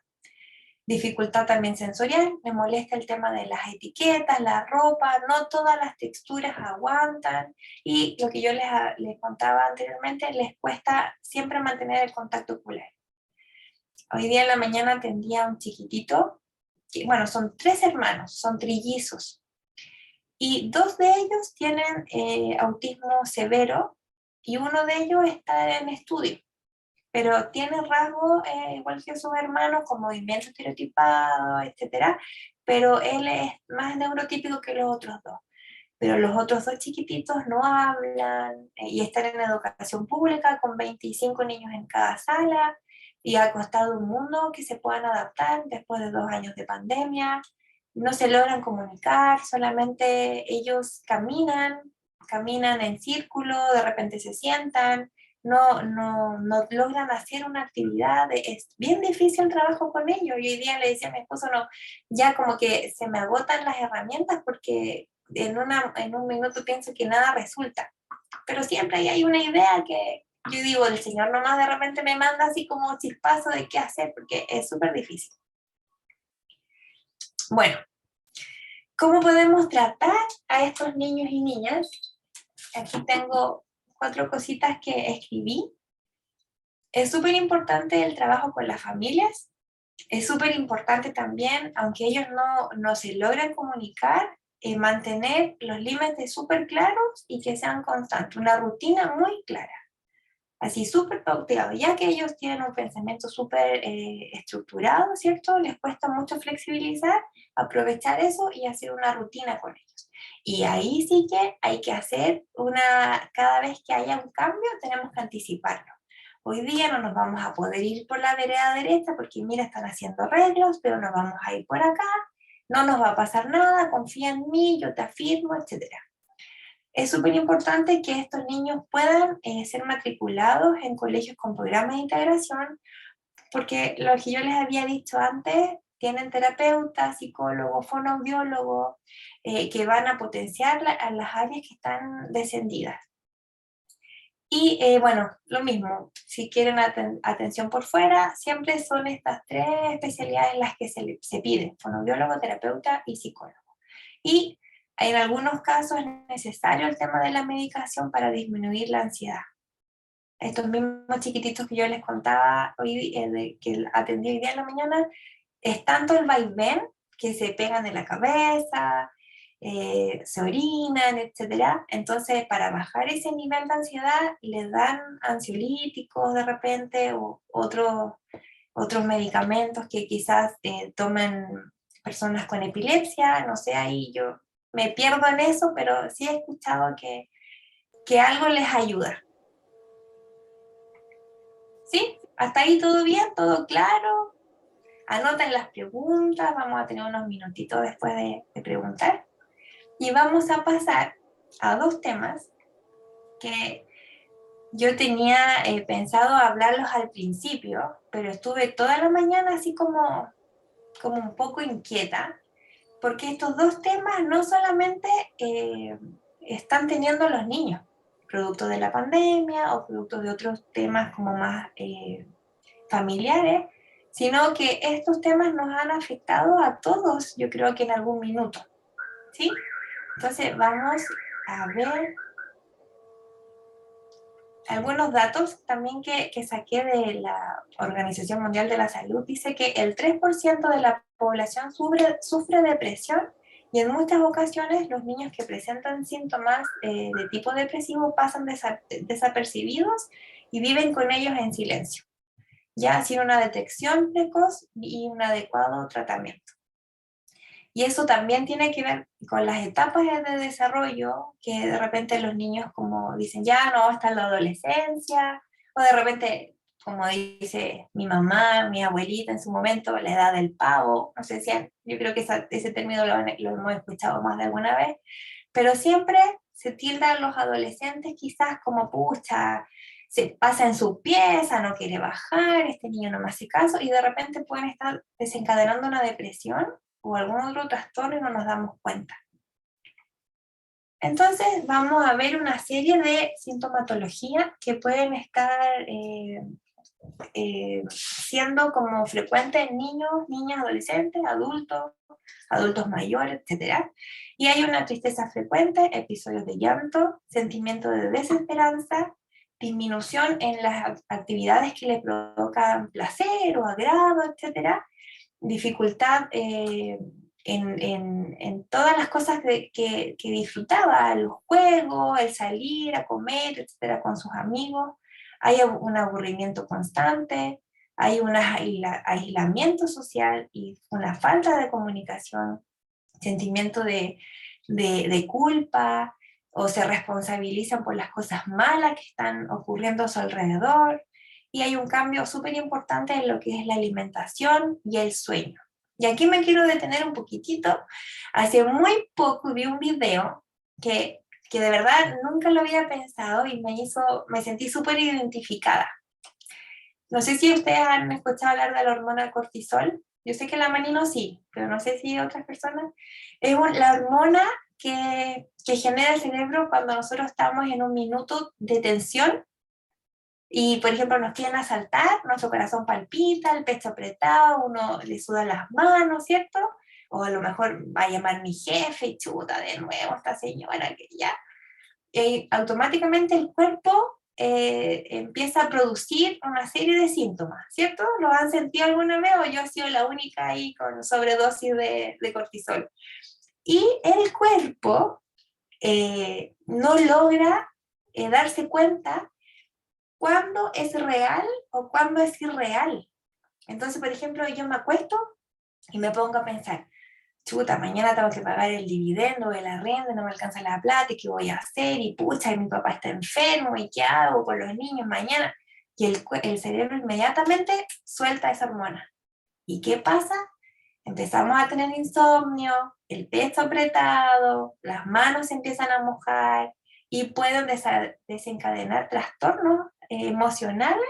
Dificultad también sensorial, me molesta el tema de las etiquetas, la ropa, no todas las texturas aguantan y lo que yo les contaba anteriormente, les cuesta siempre mantener el contacto ocular. Hoy día en la mañana atendía a un chiquitito, bueno, son 3 hermanos, son trillizos, y 2 de ellos tienen autismo severo y uno de ellos está en estudio. Pero tiene rasgos igual que sus hermanos, con movimiento estereotipado, etc. Pero él es más neurotípico que los otros 2. Pero los otros 2 chiquititos no hablan y están en educación pública con 25 niños en cada sala y ha costado un mundo que se puedan adaptar después de 2 años de pandemia. No se logran comunicar, solamente ellos caminan en círculo, de repente se sientan, no logran hacer una actividad, es bien difícil el trabajo con ellos. Y hoy día le decía a mi esposo, no, ya como que se me agotan las herramientas porque en un minuto pienso que nada resulta. Pero siempre hay una idea que yo digo, el Señor nomás de repente me manda así como chispazo de qué hacer, porque es súper difícil. Bueno, ¿cómo podemos tratar a estos niños y niñas? Aquí tengo 4 cositas que escribí. Es súper importante el trabajo con las familias. Es súper importante también, aunque ellos no se logren comunicar, mantener los límites súper claros y que sean constantes. Una rutina muy clara. Así súper pauteado. Ya que ellos tienen un pensamiento súper estructurado, ¿cierto? Les cuesta mucho flexibilizar, aprovechar eso y hacer una rutina con ellos. Y ahí sí que hay que hacer cada vez que haya un cambio, tenemos que anticiparlo. Hoy día no nos vamos a poder ir por la vereda derecha porque mira, están haciendo arreglos, pero nos vamos a ir por acá, no nos va a pasar nada, confía en mí, yo te afirmo, etc. Es súper importante que estos niños puedan ser matriculados en colegios con programas de integración, porque lo que yo les había dicho antes, tienen terapeutas, psicólogos, fonoaudiólogos, que van a potenciar a las áreas que están descendidas. Y bueno, lo mismo, si quieren atención por fuera, siempre son estas 3 especialidades las que se piden, fonoaudiólogo, terapeuta y psicólogo. Y en algunos casos es necesario el tema de la medicación para disminuir la ansiedad. Estos mismos chiquititos que yo les contaba hoy, que atendí hoy día en la mañana, es tanto el vaivén que se pegan de la cabeza, se orinan, etc. Entonces, para bajar ese nivel de ansiedad, les dan ansiolíticos de repente o otros medicamentos que quizás tomen personas con epilepsia, no sé, ahí yo me pierdo en eso, pero sí he escuchado que algo les ayuda. ¿Sí? ¿Hasta ahí todo bien? ¿Todo claro? Anoten las preguntas, vamos a tener unos minutitos después de preguntar. Y vamos a pasar a 2 temas que yo tenía pensado hablarlos al principio, pero estuve toda la mañana así como un poco inquieta, porque estos 2 temas no solamente están teniendo los niños, producto de la pandemia o producto de otros temas como más familiares, sino que estos temas nos han afectado a todos, yo creo que en algún minuto, ¿sí? Entonces vamos a ver algunos datos también que saqué de la Organización Mundial de la Salud. Dice que el 3% de la población sufre depresión, y en muchas ocasiones los niños que presentan síntomas de tipo depresivo pasan desapercibidos y viven con ellos en silencio, ya sin una detección precoz y un adecuado tratamiento. Y eso también tiene que ver con las etapas de desarrollo, que de repente los niños como dicen, ya no, hasta la adolescencia, o de repente, como dice mi mamá, mi abuelita en su momento, la edad del pavo, no sé si, yo creo que ese término lo hemos escuchado más de alguna vez, pero siempre se tilda a los adolescentes quizás como, pucha, se pasa en su pieza, no quiere bajar, este niño no me hace caso, y de repente pueden estar desencadenando una depresión o algún otro trastorno y no nos damos cuenta. Entonces vamos a ver una serie de sintomatología que pueden estar siendo como frecuentes en niños, niñas, adolescentes, adultos mayores, etc. Y hay una tristeza frecuente, episodios de llanto, sentimiento de desesperanza, disminución en las actividades que les provocan placer o agrado, etc. Dificultad en todas las cosas que disfrutaba, el juego, el salir a comer, etcétera, con sus amigos. Hay un aburrimiento constante, hay un aislamiento social y una falta de comunicación, sentimiento de culpa, o se responsabilizan por las cosas malas que están ocurriendo a su alrededor. Y hay un cambio súper importante en lo que es la alimentación y el sueño. Y aquí me quiero detener un poquitito. Hace muy poco vi un video que de verdad nunca lo había pensado y me sentí súper identificada. No sé si ustedes han escuchado hablar de la hormona cortisol. Yo sé que la Manino sí, pero no sé si otras personas. Es la hormona que genera el cerebro cuando nosotros estamos en un minuto de tensión y, por ejemplo, nos quieren asaltar, nuestro corazón palpita, el pecho apretado, uno le sudan las manos, ¿cierto? O a lo mejor va a llamar mi jefe y chuta, de nuevo esta señora que ya. Automáticamente el cuerpo empieza a producir una serie de síntomas, ¿cierto? ¿Lo han sentido alguna vez o yo he sido la única ahí con sobredosis de cortisol? Y el cuerpo no logra darse cuenta cuándo es real o cuándo es irreal. Entonces, por ejemplo, yo me acuesto y me pongo a pensar, chuta, mañana tengo que pagar el dividendo, el arriendo, no me alcanza la plata, ¿y qué voy a hacer? Y pucha, y mi papá está enfermo, ¿y qué hago con los niños mañana? Y el cerebro inmediatamente suelta esa hormona. ¿Y qué pasa? Empezamos a tener insomnio, el pecho apretado, las manos se empiezan a mojar y pueden desencadenar trastornos emocionales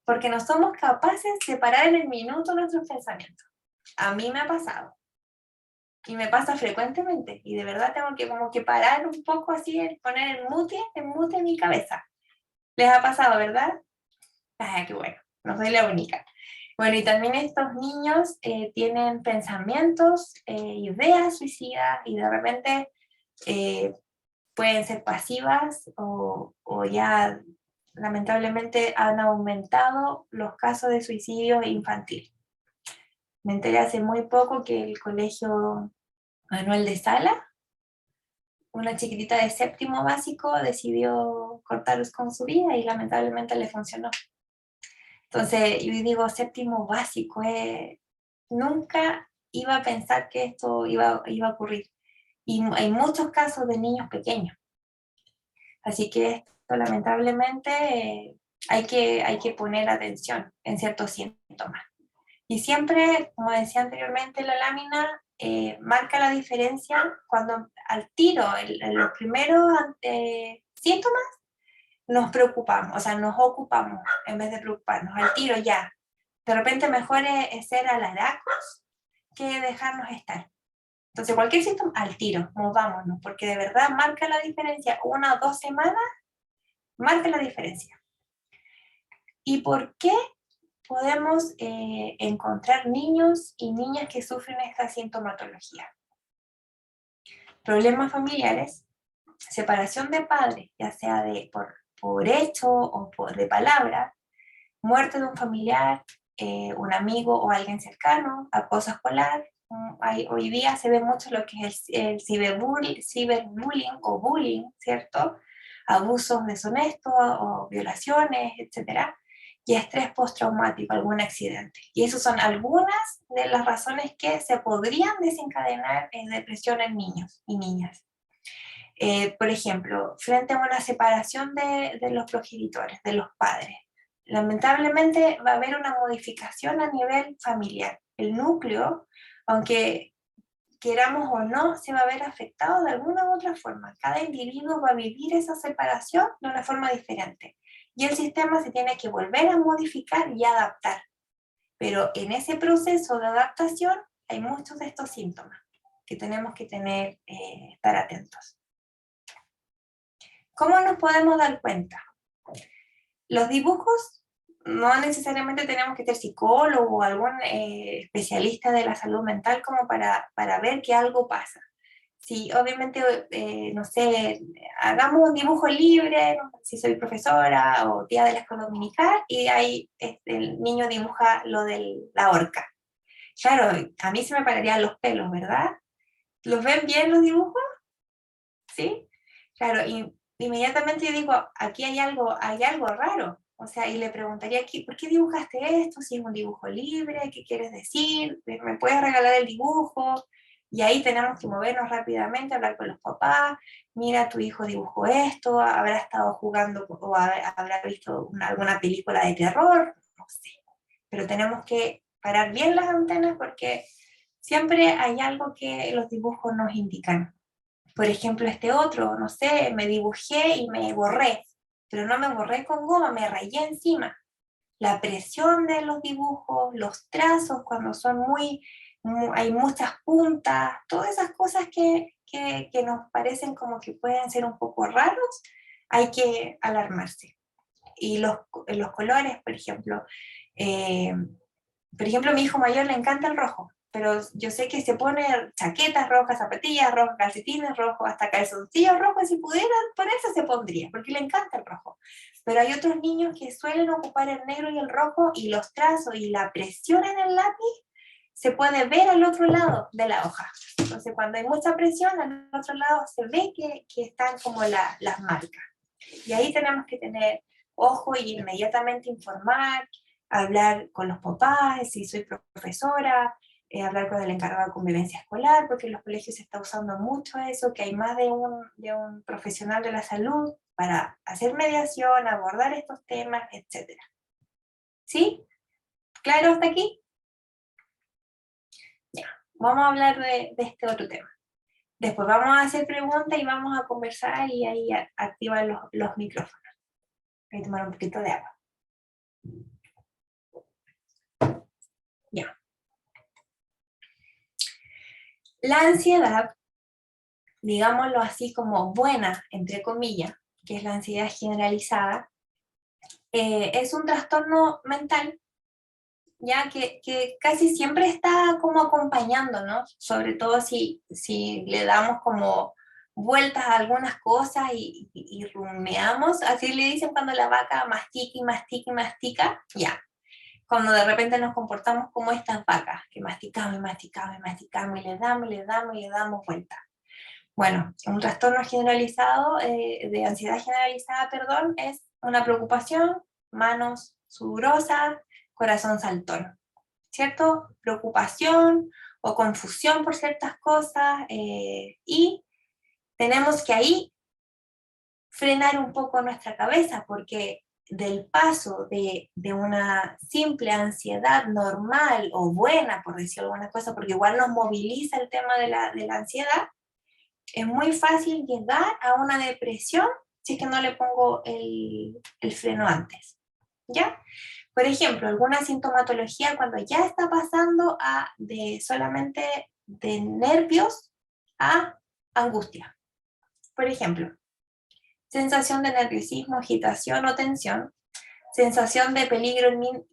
porque no somos capaces de parar en el minuto nuestros pensamientos. A mí me ha pasado. Y me pasa frecuentemente. Y de verdad tengo que como que parar un poco así, poner en mute mi cabeza. ¿Les ha pasado, verdad? Ah, qué bueno. No soy la única. Bueno, y también estos niños tienen pensamientos, ideas suicidas y de repente pueden ser pasivas o ya lamentablemente han aumentado los casos de suicidio infantil. Me enteré hace muy poco que el colegio Manuel de Sala, una chiquitita de 7º básico, decidió cortar con su vida y lamentablemente le funcionó. Entonces, yo digo, 7º básico, nunca iba a pensar que esto iba a ocurrir. Y hay muchos casos de niños pequeños. Así que esto, lamentablemente, hay que poner atención en ciertos síntomas. Y siempre, como decía anteriormente, la lámina marca la diferencia cuando al tiro, en los primeros síntomas, nos preocupamos, o sea, nos ocupamos en vez de preocuparnos, al tiro ya. De repente mejor es ser alaracos que dejarnos estar. Entonces cualquier síntoma, al tiro, movámonos, porque de verdad marca la diferencia. 1 o 2 semanas marca la diferencia. ¿Y por qué podemos encontrar niños y niñas que sufren esta sintomatología? Problemas familiares, separación de padres, ya sea por hecho o de palabra, muerte de un familiar, un amigo o alguien cercano, acoso escolar. Hoy día se ve mucho lo que es el ciberbullying o bullying, ¿cierto? Abusos deshonestos o violaciones, etc. Y estrés postraumático, algún accidente. Y esas son algunas de las razones que se podrían desencadenar en depresión en niños y niñas. Por ejemplo, frente a una separación de los progenitores, de los padres, lamentablemente va a haber una modificación a nivel familiar. El núcleo, aunque queramos o no, se va a ver afectado de alguna u otra forma. Cada individuo va a vivir esa separación de una forma diferente. Y el sistema se tiene que volver a modificar y adaptar. Pero en ese proceso de adaptación hay muchos de estos síntomas que tenemos que estar atentos. ¿Cómo nos podemos dar cuenta? Los dibujos, no necesariamente tenemos que ser psicólogo o algún especialista de la salud mental como para ver que algo pasa. Si obviamente, no sé, hagamos un dibujo libre, si soy profesora o tía de la escuela dominical, y ahí el niño dibuja lo de la horca. Claro, a mí se me pararían los pelos, ¿verdad? ¿Los ven bien los dibujos? ¿Sí? Claro, y inmediatamente yo digo, aquí hay algo raro. O sea, y le preguntaría, ¿por qué dibujaste esto? Si es un dibujo libre, ¿qué quieres decir? ¿Me puedes regalar el dibujo? Y ahí tenemos que movernos rápidamente, hablar con los papás. Mira, tu hijo dibujó esto, habrá estado jugando o habrá visto alguna película de terror, no sé. Pero tenemos que parar bien las antenas porque siempre hay algo que los dibujos nos indican. Por ejemplo, este otro, no sé, me dibujé y me borré, pero no me borré con goma, me rayé encima. La presión de los dibujos, los trazos cuando son hay muchas puntas, todas esas cosas que nos parecen como que pueden ser un poco raros, hay que alarmarse. Y los colores, por ejemplo, a mi hijo mayor le encanta el rojo, pero yo sé que se pone chaquetas rojas, zapatillas rojas, calcetines rojos, hasta calzoncillos rojos, si pudieran ponerse se pondría, porque le encanta el rojo. Pero hay otros niños que suelen ocupar el negro y el rojo, y los trazos y la presión en el lápiz se puede ver al otro lado de la hoja. Entonces, cuando hay mucha presión, al otro lado se ve que están como las marcas. Y ahí tenemos que tener ojo y inmediatamente informar, hablar con los papás, si soy profesora, hablar con el encargado de convivencia escolar, porque en los colegios se está usando mucho eso, que hay más de un profesional de la salud para hacer mediación, abordar estos temas, etc. ¿Sí? ¿Claro hasta aquí? Ya, vamos a hablar de este otro tema. Después vamos a hacer preguntas y vamos a conversar y ahí activar los micrófonos. Voy a tomar un poquito de agua. Ya. La ansiedad, digámoslo así como buena, entre comillas, que es la ansiedad generalizada, es un trastorno mental, ya que casi siempre está como acompañándonos, sobre todo si le damos como vueltas a algunas cosas y rumiamos, así le dicen cuando la vaca mastica y mastica y mastica, ya. Cuando de repente nos comportamos como estas vacas, que masticamos y masticamos y masticamos y le damos vuelta. Bueno, un trastorno generalizado, de ansiedad generalizada, perdón, es una preocupación, manos sudorosas, corazón saltón, ¿cierto? Preocupación o confusión por ciertas cosas, y tenemos que ahí frenar un poco nuestra cabeza, porque del paso de una simple ansiedad normal o buena, por decir alguna cosa, porque igual nos moviliza el tema de la ansiedad, es muy fácil llegar a una depresión si es que no le pongo el freno antes, ¿ya? Por ejemplo, alguna sintomatología cuando ya está pasando de solamente de nervios a angustia. Por ejemplo, sensación de nerviosismo, agitación o tensión, sensación de peligro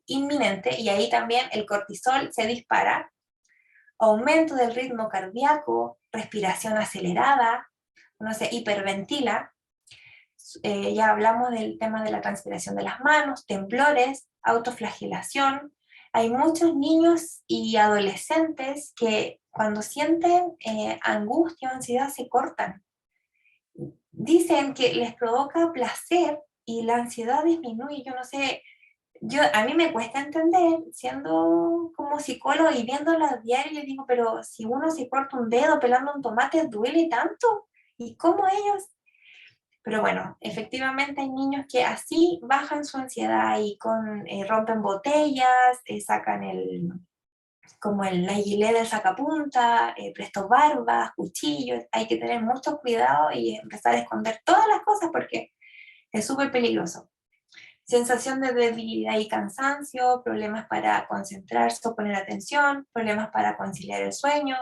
inminente, y ahí también el cortisol se dispara, aumento del ritmo cardíaco, respiración acelerada, uno se hiperventila, ya hablamos del tema de la transpiración de las manos, temblores, autoflagelación. Hay muchos niños y adolescentes que cuando sienten angustia o ansiedad se cortan. Dicen que les provoca placer y la ansiedad disminuye. Yo no sé, a mí me cuesta entender, siendo como psicólogo y viéndolo a diario, le digo, pero si uno se corta un dedo pelando un tomate, ¿duele tanto? ¿Y cómo ellos? Pero bueno, efectivamente hay niños que así bajan su ansiedad y rompen botellas, sacan la gilet del sacapunta, presto barbas, cuchillos. Hay que tener mucho cuidado y empezar a esconder todas las cosas porque es súper peligroso. Sensación de debilidad y cansancio, problemas para concentrarse o poner atención, problemas para conciliar el sueño,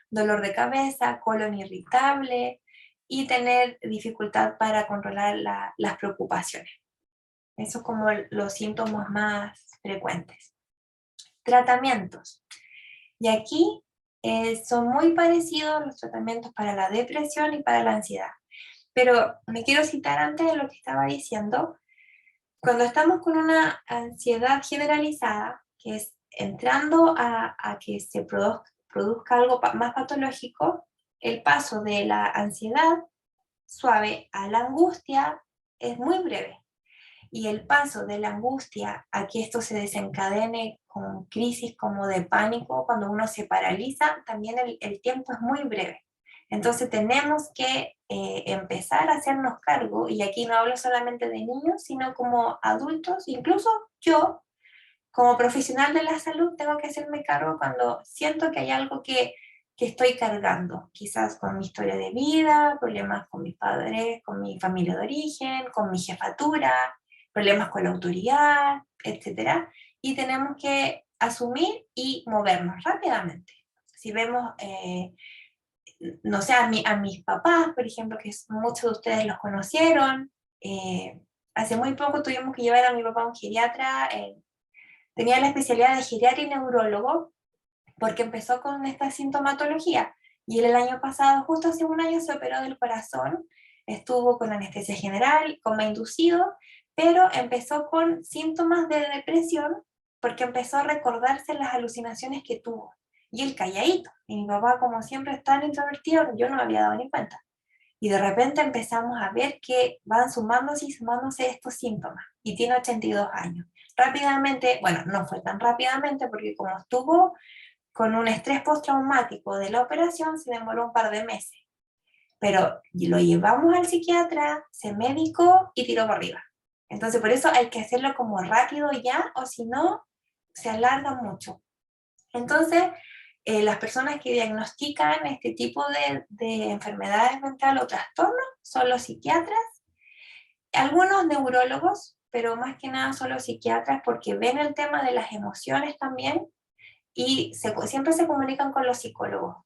dolor de cabeza, colon irritable y tener dificultad para controlar las preocupaciones. Esos son como los síntomas más frecuentes. Tratamientos. Y aquí son muy parecidos los tratamientos para la depresión y para la ansiedad. Pero me quiero citar antes de lo que estaba diciendo. Cuando estamos con una ansiedad generalizada, que es entrando a que se produzca algo más patológico, el paso de la ansiedad suave a la angustia es muy breve. Y el paso de la angustia a que esto se desencadene con crisis como de pánico, cuando uno se paraliza, también el tiempo es muy breve. Entonces tenemos que empezar a hacernos cargo, y aquí no hablo solamente de niños, sino como adultos, incluso yo, como profesional de la salud, tengo que hacerme cargo cuando siento que hay algo que estoy cargando, quizás con mi historia de vida, problemas con mis padres, con mi familia de origen, con mi jefatura, problemas con la autoridad, etc. Y tenemos que asumir y movernos rápidamente. Si vemos, no sé, a mis papás, por ejemplo, que muchos de ustedes los conocieron, hace muy poco tuvimos que llevar a mi papá a un geriatra, tenía la especialidad de geriatra y neurólogo, porque empezó con esta sintomatología, y él el año pasado, justo hace un año, se operó del corazón, estuvo con anestesia general, coma inducido, pero empezó con síntomas de depresión, porque empezó a recordarse las alucinaciones que tuvo, y él calladito, y mi papá, como siempre es tan introvertido, yo no me había dado ni cuenta, y de repente empezamos a ver que van sumándose y sumándose estos síntomas, y tiene 82 años. Rápidamente, bueno, no fue tan rápidamente, porque como estuvo con un estrés postraumático de la operación, se demoró un par de meses. Pero lo llevamos al psiquiatra, se medicó y tiró para arriba. Entonces, por eso hay que hacerlo como rápido ya, o si no, se alarga mucho. Entonces, las personas que diagnostican este tipo de enfermedades mentales o trastornos son los psiquiatras, algunos neurólogos, pero más que nada son los psiquiatras porque ven el tema de las emociones también, y siempre se comunican con los psicólogos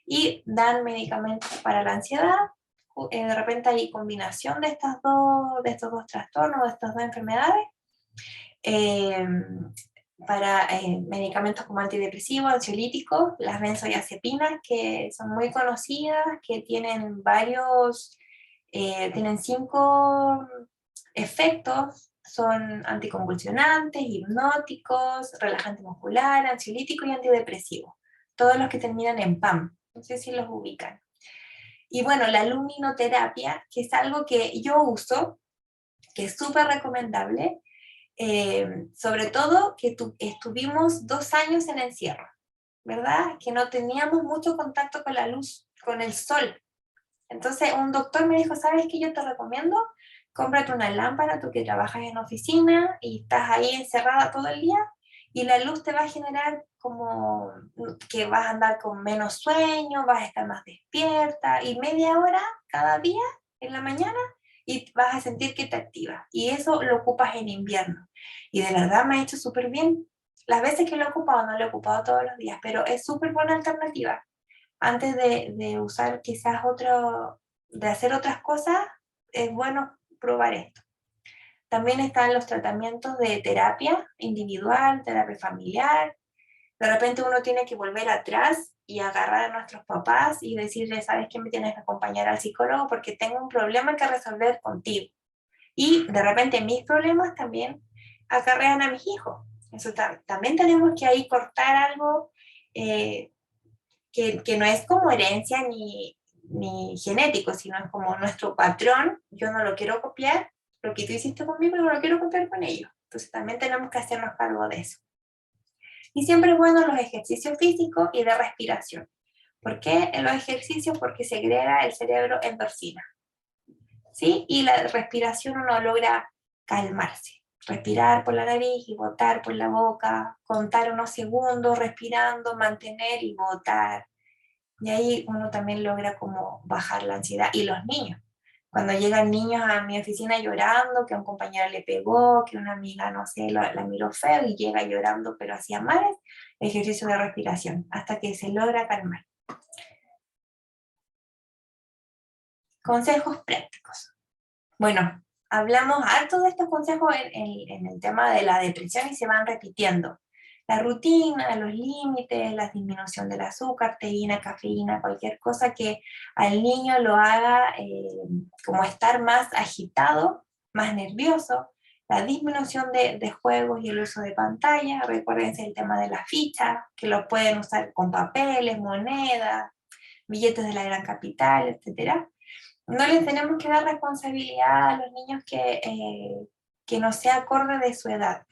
y dan medicamentos para la ansiedad. De repente hay combinación de estos dos trastornos, de estas dos enfermedades, para medicamentos como antidepresivos, ansiolíticos, las benzodiazepinas, que son muy conocidas, que tienen tienen 5 efectos. Son anticonvulsionantes, hipnóticos, relajantes muscular, ansiolíticos y antidepresivos. Todos los que terminan en PAM. No sé si los ubican. Y bueno, la luminoterapia, que es algo que yo uso, que es súper recomendable, sobre todo que estuvimos 2 años en encierro, ¿verdad? Que no teníamos mucho contacto con la luz, con el sol. Entonces un doctor me dijo, ¿sabes qué? Yo te recomiendo, cómprate una lámpara, tú que trabajas en oficina y estás ahí encerrada todo el día, y la luz te va a generar como que vas a andar con menos sueño, vas a estar más despierta, y media hora cada día en la mañana y vas a sentir que te activas. Y eso lo ocupas en invierno. Y de verdad me ha hecho súper bien. Las veces que lo he ocupado, no lo he ocupado todos los días, pero es súper buena alternativa. Antes de usar quizás de hacer otras cosas, es bueno probar esto. También están los tratamientos de terapia individual, terapia familiar. De repente uno tiene que volver atrás y agarrar a nuestros papás y decirles, ¿sabes qué? Me tienes que acompañar al psicólogo porque tengo un problema que resolver contigo. Y de repente mis problemas también acarrean a mis hijos. Eso también tenemos que ahí cortar algo que no es como herencia ni genético, sino es como nuestro patrón. Yo no lo quiero copiar, lo que tú hiciste conmigo no lo quiero copiar con ellos. Entonces también tenemos que hacernos cargo de eso. Y siempre es bueno los ejercicios físicos y de respiración. ¿Por qué en los ejercicios? Porque segrega el cerebro endorfina. ¿Sí? Y la respiración uno logra calmarse. Respirar por la nariz y botar por la boca, contar unos segundos respirando, mantener y botar. Y ahí uno también logra como bajar la ansiedad. Y los niños. Cuando llegan niños a mi oficina llorando, que a un compañero le pegó, que una amiga, no sé, la miró feo y llega llorando, pero hacía mares, ejercicio de respiración, hasta que se logra calmar. Consejos prácticos. Bueno, hablamos harto de estos consejos en el tema de la depresión y se van repitiendo. La rutina, los límites, la disminución del azúcar, teína, cafeína, cualquier cosa que al niño lo haga como estar más agitado, más nervioso. La disminución de juegos y el uso de pantalla. Recuérdense el tema de la ficha, que lo pueden usar con papeles, monedas, billetes de la gran capital, etc. No les tenemos que dar responsabilidad a los niños que no sea acorde de su edad,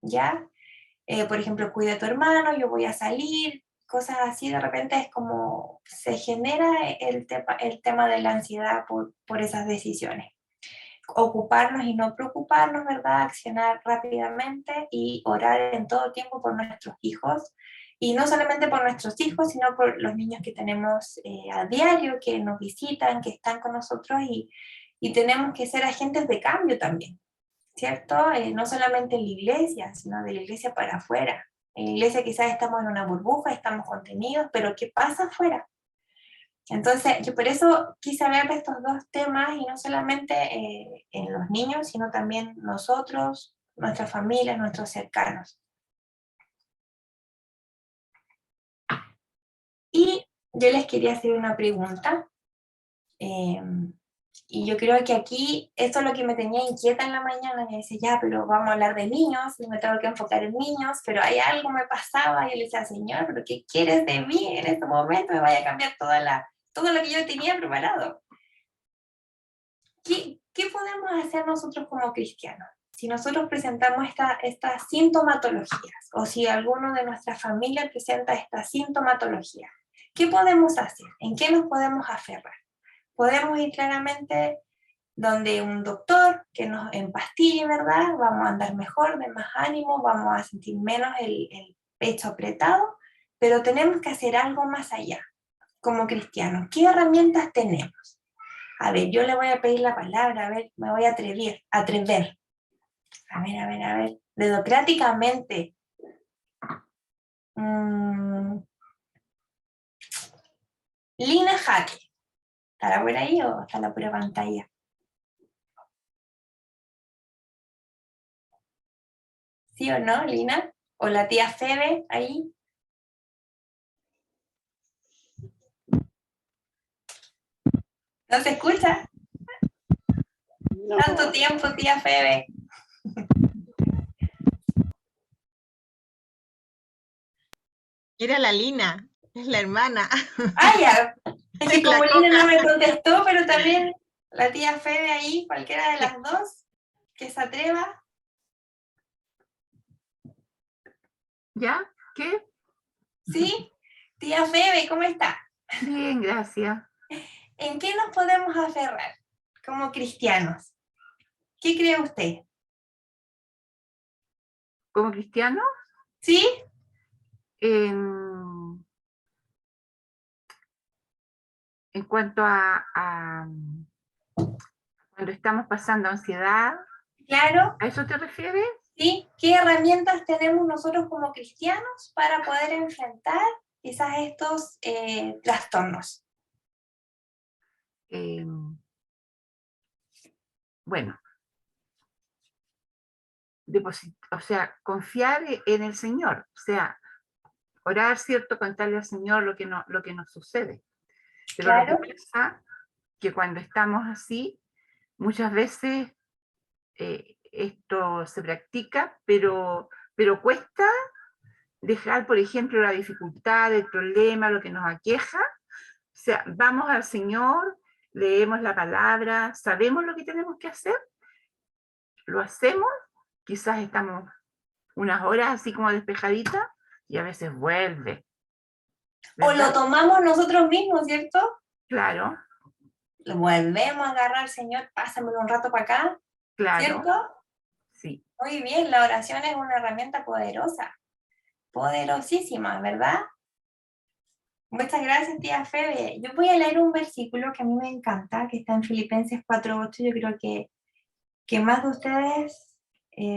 ¿ya? Por ejemplo, cuida a tu hermano, yo voy a salir, cosas así, de repente es como se genera el tema de la ansiedad por esas decisiones. Ocuparnos y no preocuparnos, ¿verdad? Accionar rápidamente y orar en todo tiempo por nuestros hijos. Y no solamente por nuestros hijos, sino por los niños que tenemos a diario, que nos visitan, que están con nosotros y tenemos que ser agentes de cambio también, ¿cierto? No solamente en la iglesia, sino de la iglesia para afuera. En la iglesia quizás estamos en una burbuja, estamos contenidos, pero ¿qué pasa afuera? Entonces, yo por eso quise hablar de estos dos temas y no solamente en los niños, sino también nosotros, nuestras familias, nuestros cercanos. Y yo les quería hacer una pregunta. Y yo creo que aquí, esto es lo que me tenía inquieta en la mañana, y decía, ya, pero vamos a hablar de niños, y me tengo que enfocar en niños, pero hay algo me pasaba, y yo le decía, Señor, pero ¿qué quieres de mí en este momento? Me vaya a cambiar todo lo que yo tenía preparado. ¿Qué podemos hacer nosotros como cristianos? Si nosotros presentamos estas sintomatologías, o si alguno de nuestra familia presenta esta sintomatología, ¿qué podemos hacer? ¿En qué nos podemos aferrar? Podemos ir claramente donde un doctor que nos empastille, ¿verdad? Vamos a andar mejor, de más ánimo, vamos a sentir menos el pecho apretado, pero tenemos que hacer algo más allá, como cristianos. ¿Qué herramientas tenemos? A ver, yo le voy a pedir la palabra, a ver, me voy a atrever. A ver, democráticamente. Lina Jaque. ¿Estará por ahí o está la pura pantalla? ¿Sí o no, Lina? ¿O la tía Febe ahí? ¿No se escucha? No. Tanto tiempo, tía Febe. Era la Lina, es la hermana. Ah, ya. Es que como Lina no me contestó, pero también la tía Febe ahí, cualquiera de las dos, que se atreva. ¿Ya? ¿Qué? ¿Sí? Tía Febe, ¿cómo está? Bien, gracias. ¿En qué nos podemos aferrar como cristianos? ¿Qué cree usted? ¿Como cristiano? ¿Sí? En cuanto a cuando estamos pasando ansiedad. Claro. ¿A eso te refieres? ¿Sí? ¿Qué herramientas tenemos nosotros como cristianos para poder enfrentar quizás estos trastornos? Bueno, o sea, confiar en el Señor, o sea, orar, ¿cierto? Contarle al Señor lo que nos sucede. Pero Claro. lo que pasa que cuando estamos así, muchas veces esto se practica, pero cuesta dejar, por ejemplo, la dificultad, el problema, lo que nos aqueja. O sea, vamos al Señor, leemos la palabra, sabemos lo que tenemos que hacer, lo hacemos, quizás estamos unas horas así como despejaditas y a veces vuelve. ¿Verdad? O lo tomamos nosotros mismos, ¿cierto? Claro. Lo volvemos a agarrar, Señor, pásamelo un rato para acá, claro. ¿cierto? Sí. Muy bien, la oración es una herramienta poderosa, poderosísima, ¿verdad? Muchas gracias, tía Febe. Yo voy a leer un versículo que a mí me encanta, que está en Filipenses 4:8. Yo creo que más de ustedes,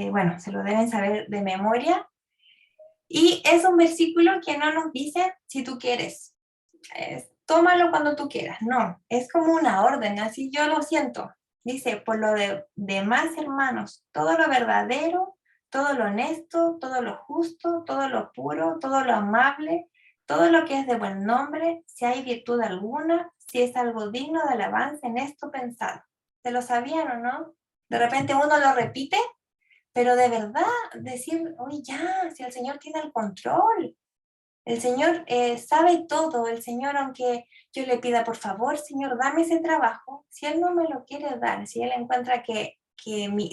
bueno, se lo deben saber de memoria. Y es un versículo que no nos dice si tú quieres. Tómalo cuando tú quieras. No, es como una orden, así yo lo siento. Dice, por lo demás, hermanos, todo lo verdadero, todo lo honesto, todo lo justo, todo lo puro, todo lo amable, todo lo que es de buen nombre, si hay virtud alguna, si es algo digno de alabanza, en esto pensad. ¿Se lo sabían o no? De repente uno lo repite, pero de verdad decir, oye, ya, si el Señor tiene el control, el Señor sabe todo, el Señor, aunque yo le pida, por favor, Señor, dame ese trabajo, si Él no me lo quiere dar, si Él encuentra que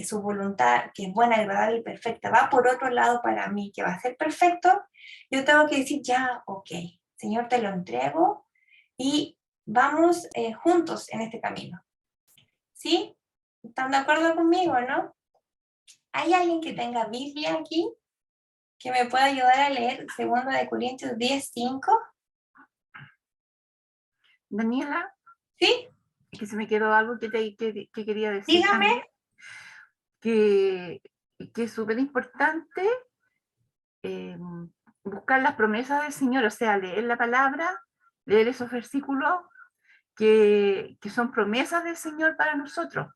su voluntad, que es buena, agradable y perfecta, va por otro lado para mí, que va a ser perfecto, yo tengo que decir, ya, ok, Señor, te lo entrego y vamos juntos en este camino. ¿Sí? ¿Están de acuerdo conmigo, no? ¿Hay alguien que tenga Biblia aquí? ¿Que me pueda ayudar a leer 2 de Corintios 10:5? Daniela. ¿Sí? Es que se me quedó algo que quería decir. Dígame. También, que es súper importante buscar las promesas del Señor, o sea, leer la palabra, leer esos versículos que son promesas del Señor para nosotros,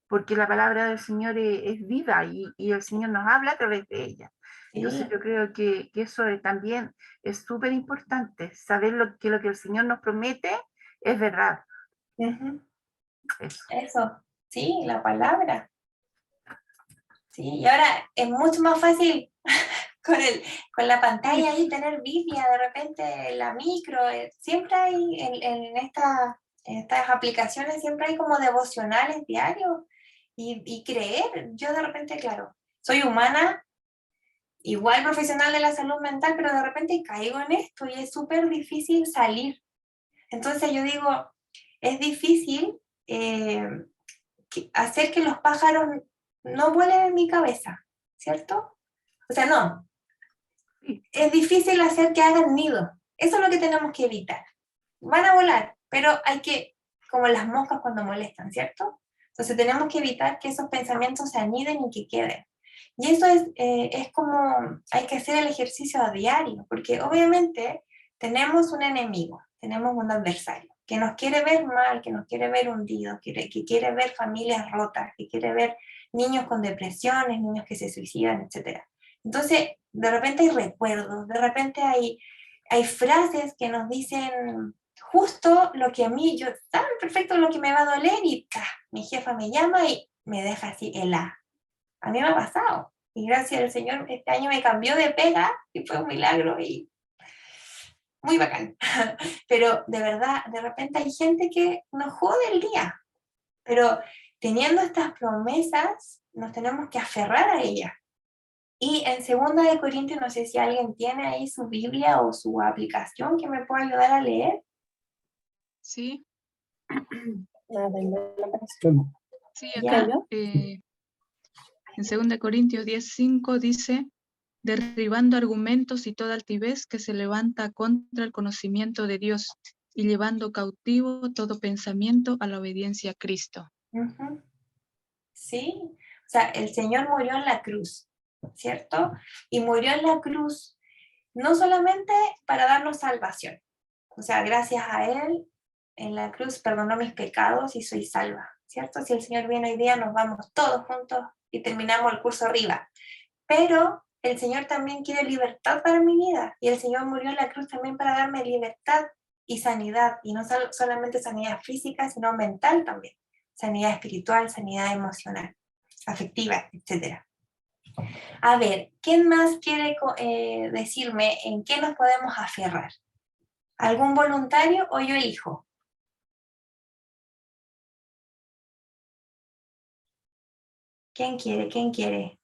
porque la palabra del Señor es viva y el Señor nos habla a través de ella. Entonces yo creo que eso también es súper importante, saber que lo que el Señor nos promete es verdad. Uh-huh. Eso, sí, la palabra. Sí, y ahora es mucho más fácil con la pantalla ahí tener Biblia, de repente la micro, siempre hay en estas aplicaciones, siempre hay como devocionales diarios y creer. Yo de repente, claro, soy humana, igual profesional de la salud mental, pero de repente caigo en esto y es súper difícil salir. Entonces yo digo, es difícil hacer que los pájaros no vuelen en mi cabeza, ¿cierto? O sea, no. Es difícil hacer que hagan nido. Eso es lo que tenemos que evitar. Van a volar, pero hay que, como las moscas cuando molestan, ¿cierto? Entonces tenemos que evitar que esos pensamientos se aniden y que queden. Y eso es como, hay que hacer el ejercicio a diario, porque obviamente tenemos un enemigo, tenemos un adversario, que nos quiere ver mal, que nos quiere ver hundidos, que quiere ver familias rotas, que quiere ver niños con depresiones, niños que se suicidan, etc. Entonces, de repente hay recuerdos, de repente hay frases que nos dicen justo lo que a mí, yo sabe perfecto lo que me va a doler y mi jefa me llama y me deja así helada. A mí me ha pasado. Y gracias al Señor, este año me cambió de pega y fue un milagro y muy bacán. Pero de verdad, de repente hay gente que nos jode el día. Pero teniendo estas promesas, nos tenemos que aferrar a ellas. Y en 2 de Corintios, no sé si alguien tiene ahí su Biblia o su aplicación que me pueda ayudar a leer. Sí. Sí, ¿Ya? acá. En 2 Corintios 10:5 dice, derribando argumentos y toda altivez que se levanta contra el conocimiento de Dios y llevando cautivo todo pensamiento a la obediencia a Cristo. Uh-huh. Sí, o sea, el Señor murió en la cruz, ¿cierto? Y murió en la cruz no solamente para darnos salvación, o sea, gracias a Él en la cruz perdonó mis pecados y soy salva, ¿cierto? Si el Señor viene hoy día, nos vamos todos juntos y terminamos el curso arriba. Pero el Señor también quiere libertad para mi vida, y el Señor murió en la cruz también para darme libertad y sanidad, y no solamente sanidad física, sino mental también, sanidad espiritual, sanidad emocional, afectiva, etc. A ver, ¿quién más quiere decirme en qué nos podemos aferrar? ¿Algún voluntario o yo elijo? ¿Quién quiere? ¿Quién quiere?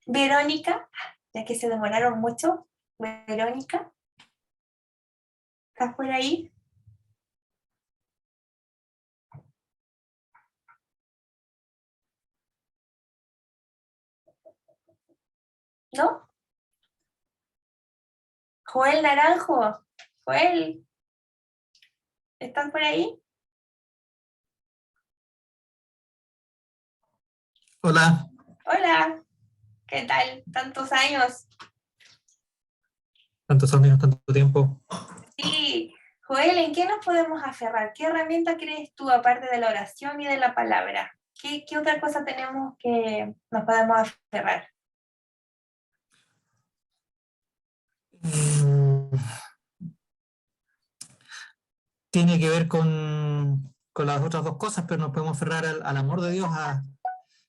Verónica, ya que se demoraron mucho. Verónica, ¿estás por ahí? ¿No? Joel Naranjo, Joel, ¿estás por ahí? Hola. Hola, ¿qué tal? ¿Tantos años? Tantos años, tanto tiempo. Sí, Joel, ¿en qué nos podemos aferrar? ¿Qué herramienta crees tú, aparte de la oración y de la palabra? ¿Qué otra cosa tenemos que nos podemos aferrar? Tiene que ver con las otras dos cosas, pero nos podemos aferrar al amor de Dios, a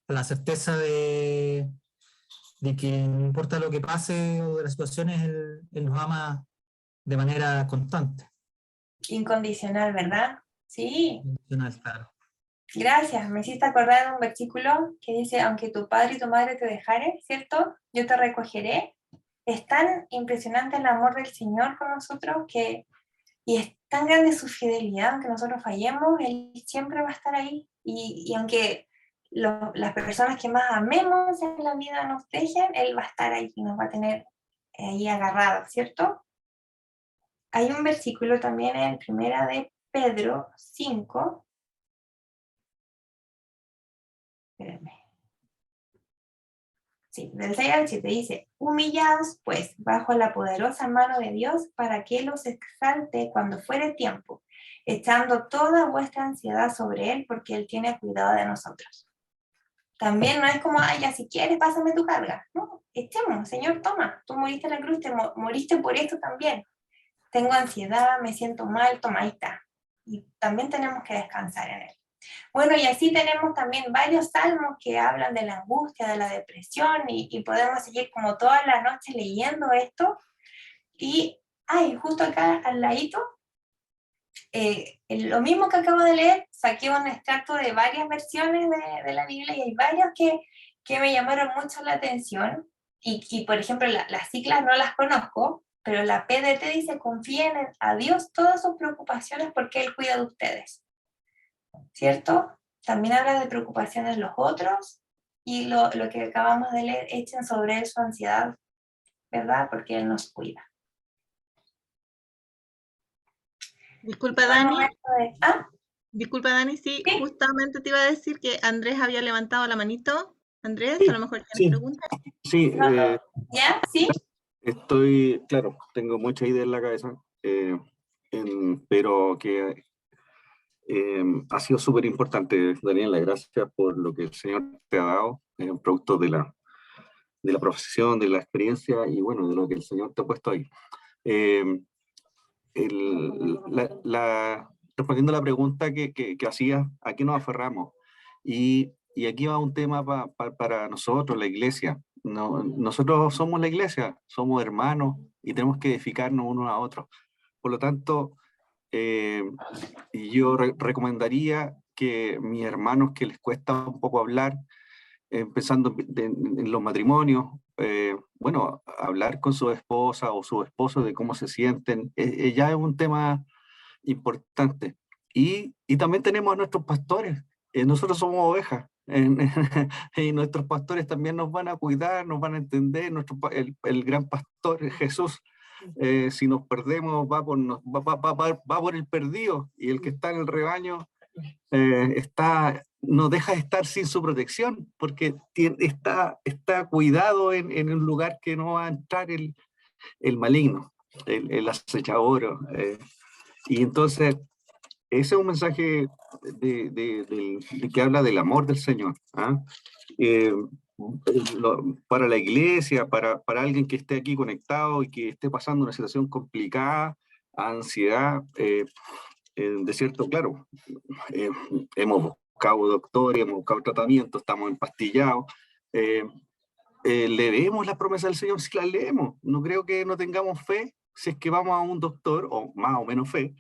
la certeza de que no importa lo que pase o de las situaciones, Él nos ama de manera constante. Incondicional, ¿verdad? Sí. Claro. Gracias, me hiciste acordar de un versículo que dice, aunque tu padre y tu madre te dejaren, ¿cierto? Yo te recogeré. Es tan impresionante el amor del Señor con nosotros y es tan grande su fidelidad, aunque nosotros fallemos, Él siempre va a estar ahí. Y aunque las personas que más amemos en la vida nos dejen, Él va a estar ahí y nos va a tener ahí agarrados, ¿cierto? Hay un versículo también en 1 de Pedro 5. Espérenme. Sí, del 6 al 7 dice, humillaos pues bajo la poderosa mano de Dios para que los exalte cuando fuere tiempo, echando toda vuestra ansiedad sobre Él porque Él tiene cuidado de nosotros. También no es como, ay, ya si quieres, pásame tu carga. No, echemos, Señor, toma, tú moriste en la cruz, moriste por esto también. Tengo ansiedad, me siento mal, toma, ahí está. Y también tenemos que descansar en Él. Bueno, y así tenemos también varios salmos que hablan de la angustia, de la depresión, y podemos seguir como todas las noches leyendo esto. Y, justo acá al ladito, lo mismo que acabo de leer, saqué un extracto de varias versiones de la Biblia y hay varios que me llamaron mucho la atención. Y por ejemplo, las siglas no las conozco, pero la PDT dice, confíen a Dios todas sus preocupaciones porque Él cuida de ustedes. ¿Cierto? También habla de preocupaciones los otros y lo que acabamos de leer, echen sobre él su ansiedad, ¿verdad? Porque Él nos cuida. Disculpa, Dani. ¿Ah? Disculpa, Dani, sí, justamente te iba a decir que Andrés había levantado la manito. Andrés, sí, a lo mejor tienes preguntas. Sí, ¿Ya? ¿Sí? estoy, claro, tengo mucha idea en la cabeza, pero que ha sido súper importante, Daniela, gracias por lo que el Señor te ha dado, producto de la profesión, de la experiencia y bueno, de lo que el Señor te ha puesto ahí. Respondiendo a la pregunta que hacías, ¿a qué nos aferramos? Y aquí va un tema para nosotros, la iglesia. Nosotros somos la iglesia, somos hermanos y tenemos que edificarnos unos a otros. Por lo tanto, yo recomendaría que mis hermanos que les cuesta un poco hablar, empezando en los matrimonios, bueno, hablar con su esposa o su esposo de cómo se sienten, ya es un tema importante. Y también tenemos a nuestros pastores, nosotros somos ovejas, y nuestros pastores también nos van a cuidar, nos van a entender, el gran pastor Jesús, si nos perdemos va por el perdido, y el que está en el rebaño no deja de estar sin su protección, porque está cuidado en un lugar que no va a entrar el maligno, el acechador. Y entonces ese es un mensaje que habla del amor del Señor. ¿Ah? Para la iglesia, para alguien que esté aquí conectado y que esté pasando una situación complicada, ansiedad, de cierto, claro, hemos buscado doctores, hemos buscado tratamiento, estamos empastillados, leemos las promesas del Señor, si las leemos. No creo que no tengamos fe si es que vamos a un doctor, o más o menos fe,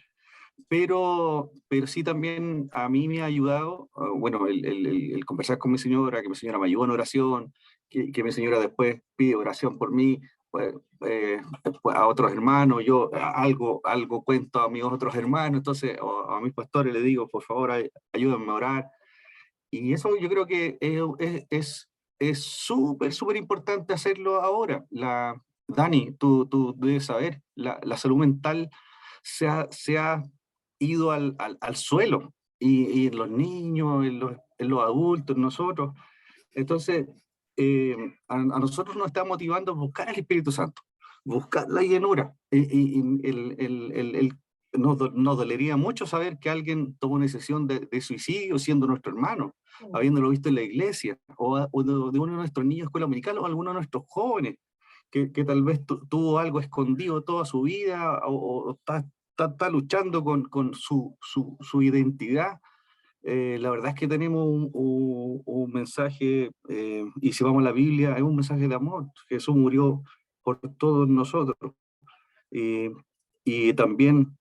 pero sí también a mí me ha ayudado, bueno, el conversar con mi señora, que mi señora me ayudó en oración, que mi señora después pide oración por mí, pues, después a otros hermanos, yo algo cuento a mis otros hermanos, entonces a mis pastores les digo, por favor, ayúdenme a orar. Y eso yo creo que es súper importante hacerlo ahora. Dani, tú debes saber, la salud mental se ha ido al suelo, y en los niños, en los adultos, en nosotros. Entonces, a nosotros nos está motivando a buscar el Espíritu Santo, buscar la llenura. Nos dolería mucho saber que alguien tomó una decisión de suicidio siendo nuestro hermano, habiéndolo visto en la iglesia, o de uno de nuestros niños de escuela dominical, o alguno de nuestros jóvenes, que tal vez tuvo algo escondido toda su vida, o está luchando con su identidad. La verdad es que tenemos un mensaje, y si vamos a la Biblia, es un mensaje de amor. Jesús murió por todos nosotros. Y también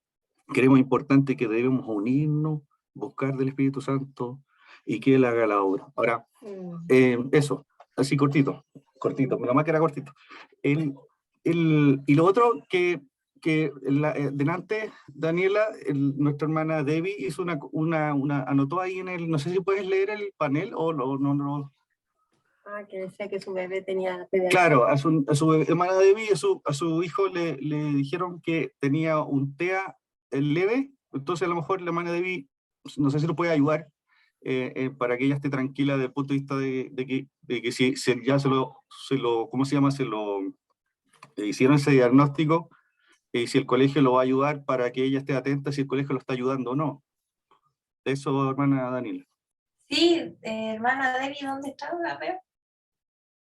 creemos importante que debemos unirnos, buscar del Espíritu Santo y que Él haga la obra. Ahora, eso, así cortito, menos mal que era cortito. Y lo otro que delante, Daniela, nuestra hermana Debbie hizo anotó ahí no sé si puedes leer el panel o no. Ah, que decía que su bebé tenía... Claro, a su hermana Debbie, a su hijo le dijeron que tenía un TEA leve, entonces a lo mejor la hermana Debbie, no sé si lo puede ayudar, para que ella esté tranquila desde el punto de vista de que si ya ¿cómo se llama? Se lo hicieron ese diagnóstico, y si el colegio lo va a ayudar, para que ella esté atenta si el colegio lo está ayudando o no. Eso, hermana Daniela. Sí, hermana Debbie, ¿dónde está? A ver.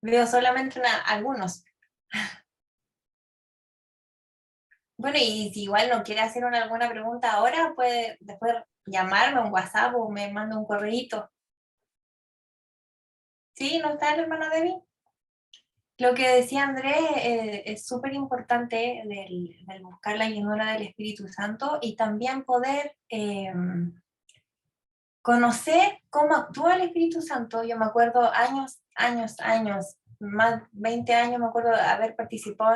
Veo solamente algunos. Bueno, y si igual no quiere hacer alguna pregunta ahora, puede después llamarme a un WhatsApp o me manda un correíto. ¿Sí? ¿No está la hermana Debbie? Lo que decía Andrés es súper importante del buscar la llenura del Espíritu Santo, y también poder conocer cómo actúa el Espíritu Santo. Yo me acuerdo años, más 20 años, me acuerdo de haber participado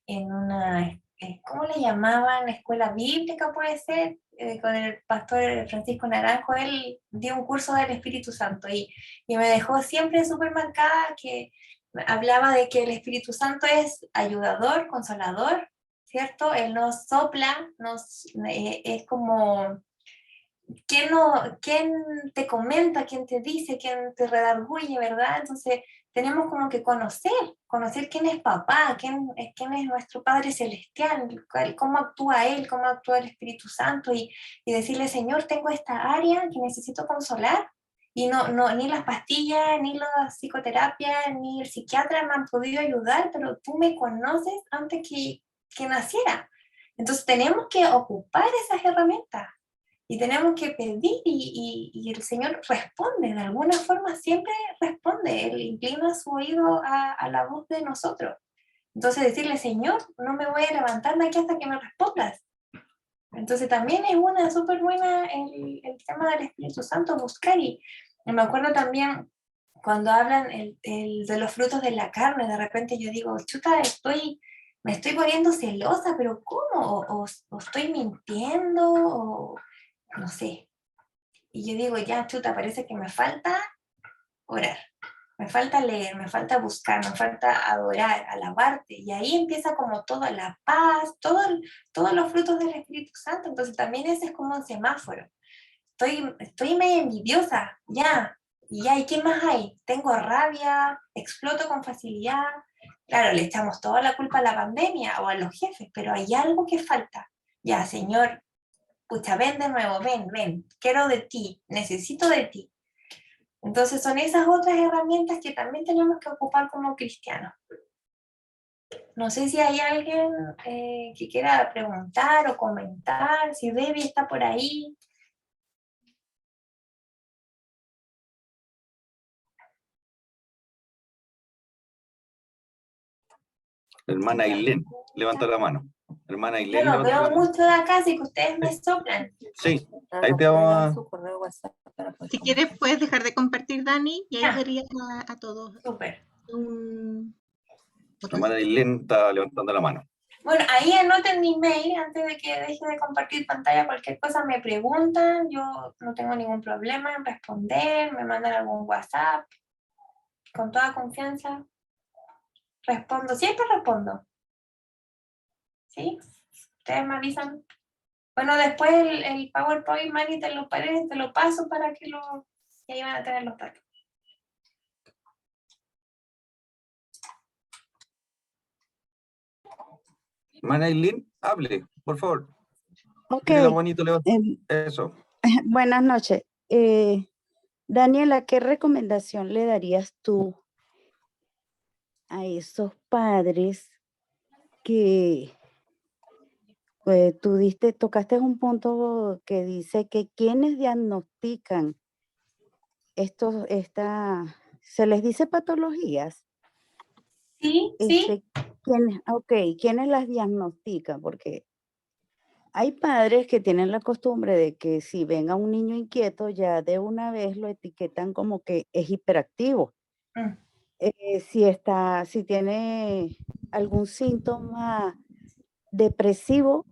en una, ¿cómo le llamaban? Escuela bíblica, puede ser, con el pastor Francisco Naranjo. Él dio un curso del Espíritu Santo, y me dejó siempre súper marcada, que hablaba de que el Espíritu Santo es ayudador, consolador, ¿cierto? Él nos sopla, es como... ¿Quién te comenta, quién te dice, quién te redarguye, verdad? Entonces tenemos como que conocer quién es papá, quién es nuestro Padre Celestial, cómo actúa Él, cómo actúa el Espíritu Santo, y decirle, Señor, tengo esta área que necesito consolar, y ni las pastillas, ni la psicoterapia, ni el psiquiatra me han podido ayudar, pero tú me conoces antes que naciera. Entonces tenemos que ocupar esas herramientas. Y tenemos que pedir, y el Señor responde, de alguna forma siempre responde. Él inclina su oído a la voz de nosotros. Entonces decirle, Señor, no me voy a levantar de aquí hasta que me respondas. Entonces también es una súper buena el tema del Espíritu Santo, buscar. Y me acuerdo también cuando hablan de los frutos de la carne, de repente yo digo, chuta, me estoy poniendo celosa, pero ¿cómo? ¿O estoy mintiendo? ¿O no sé? Y yo digo, ya, chuta, parece que me falta orar, me falta leer, me falta buscar, me falta adorar, alabarte. Y ahí empieza como toda la paz, todos los frutos del Espíritu Santo. Entonces también ese es como un semáforo. Estoy medio envidiosa, ya. ¿Y qué más hay? Tengo rabia, exploto con facilidad. Claro, le echamos toda la culpa a la pandemia o a los jefes, pero hay algo que falta. Ya, Señor, pucha, ven de nuevo, ven, quiero de ti, necesito de ti. Entonces son esas otras herramientas que también tenemos que ocupar como cristianos. No sé si hay alguien que quiera preguntar o comentar, si Debbie está por ahí. Hermana Ailén, levanta la mano. Hermana Ailén, Yo no levanta la veo mano. mucho de acá, así que ustedes me soplan. Sí, ahí te vamos Si quieres, puedes dejar de compartir, Dani, y ahí Ya. verías a todos. Súper. Un Hermana Ailén está levantando la mano. Bueno, ahí anoten mi mail antes de que deje de compartir pantalla. Cualquier cosa me preguntan, yo no tengo ningún problema en responder, me mandan algún WhatsApp, con toda confianza. Respondo, siempre respondo. ¿Sí? Ustedes me avisan. Bueno, después el PowerPoint, Mari, te lo paso para que y ahí van a tener los datos. Hermana Ailén, hable, por favor. Ok, Mírala bonito, levanta. em, Eso. buenas noches. Daniela, ¿qué recomendación le darías tú a esos padres que tocaste un punto que dice que quienes diagnostican se les dice patologías? Sí, sí. ¿Quiénes las diagnostican? Porque hay padres que tienen la costumbre de que si ven a un niño inquieto, ya de una vez lo etiquetan como que es hiperactivo. Mm. Si tiene algún síntoma depresivo,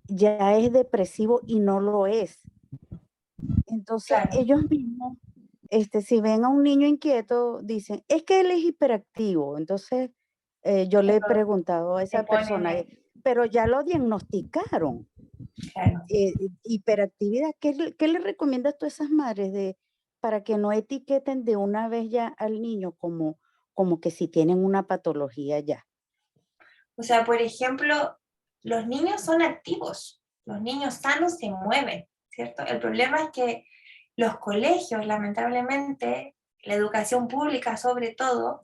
ya es depresivo y no lo es. Entonces, Claro. ellos mismos, si ven a un niño inquieto, dicen, es que él es hiperactivo. Entonces, yo le he preguntado a esa persona, pero ya lo diagnosticaron. Claro. Hiperactividad, ¿qué le recomiendas tú a esas madres para que no etiqueten de una vez ya al niño como que si tienen una patología ya? O sea, por ejemplo, los niños son activos, los niños sanos se mueven, ¿cierto? El problema es que los colegios, lamentablemente, la educación pública sobre todo,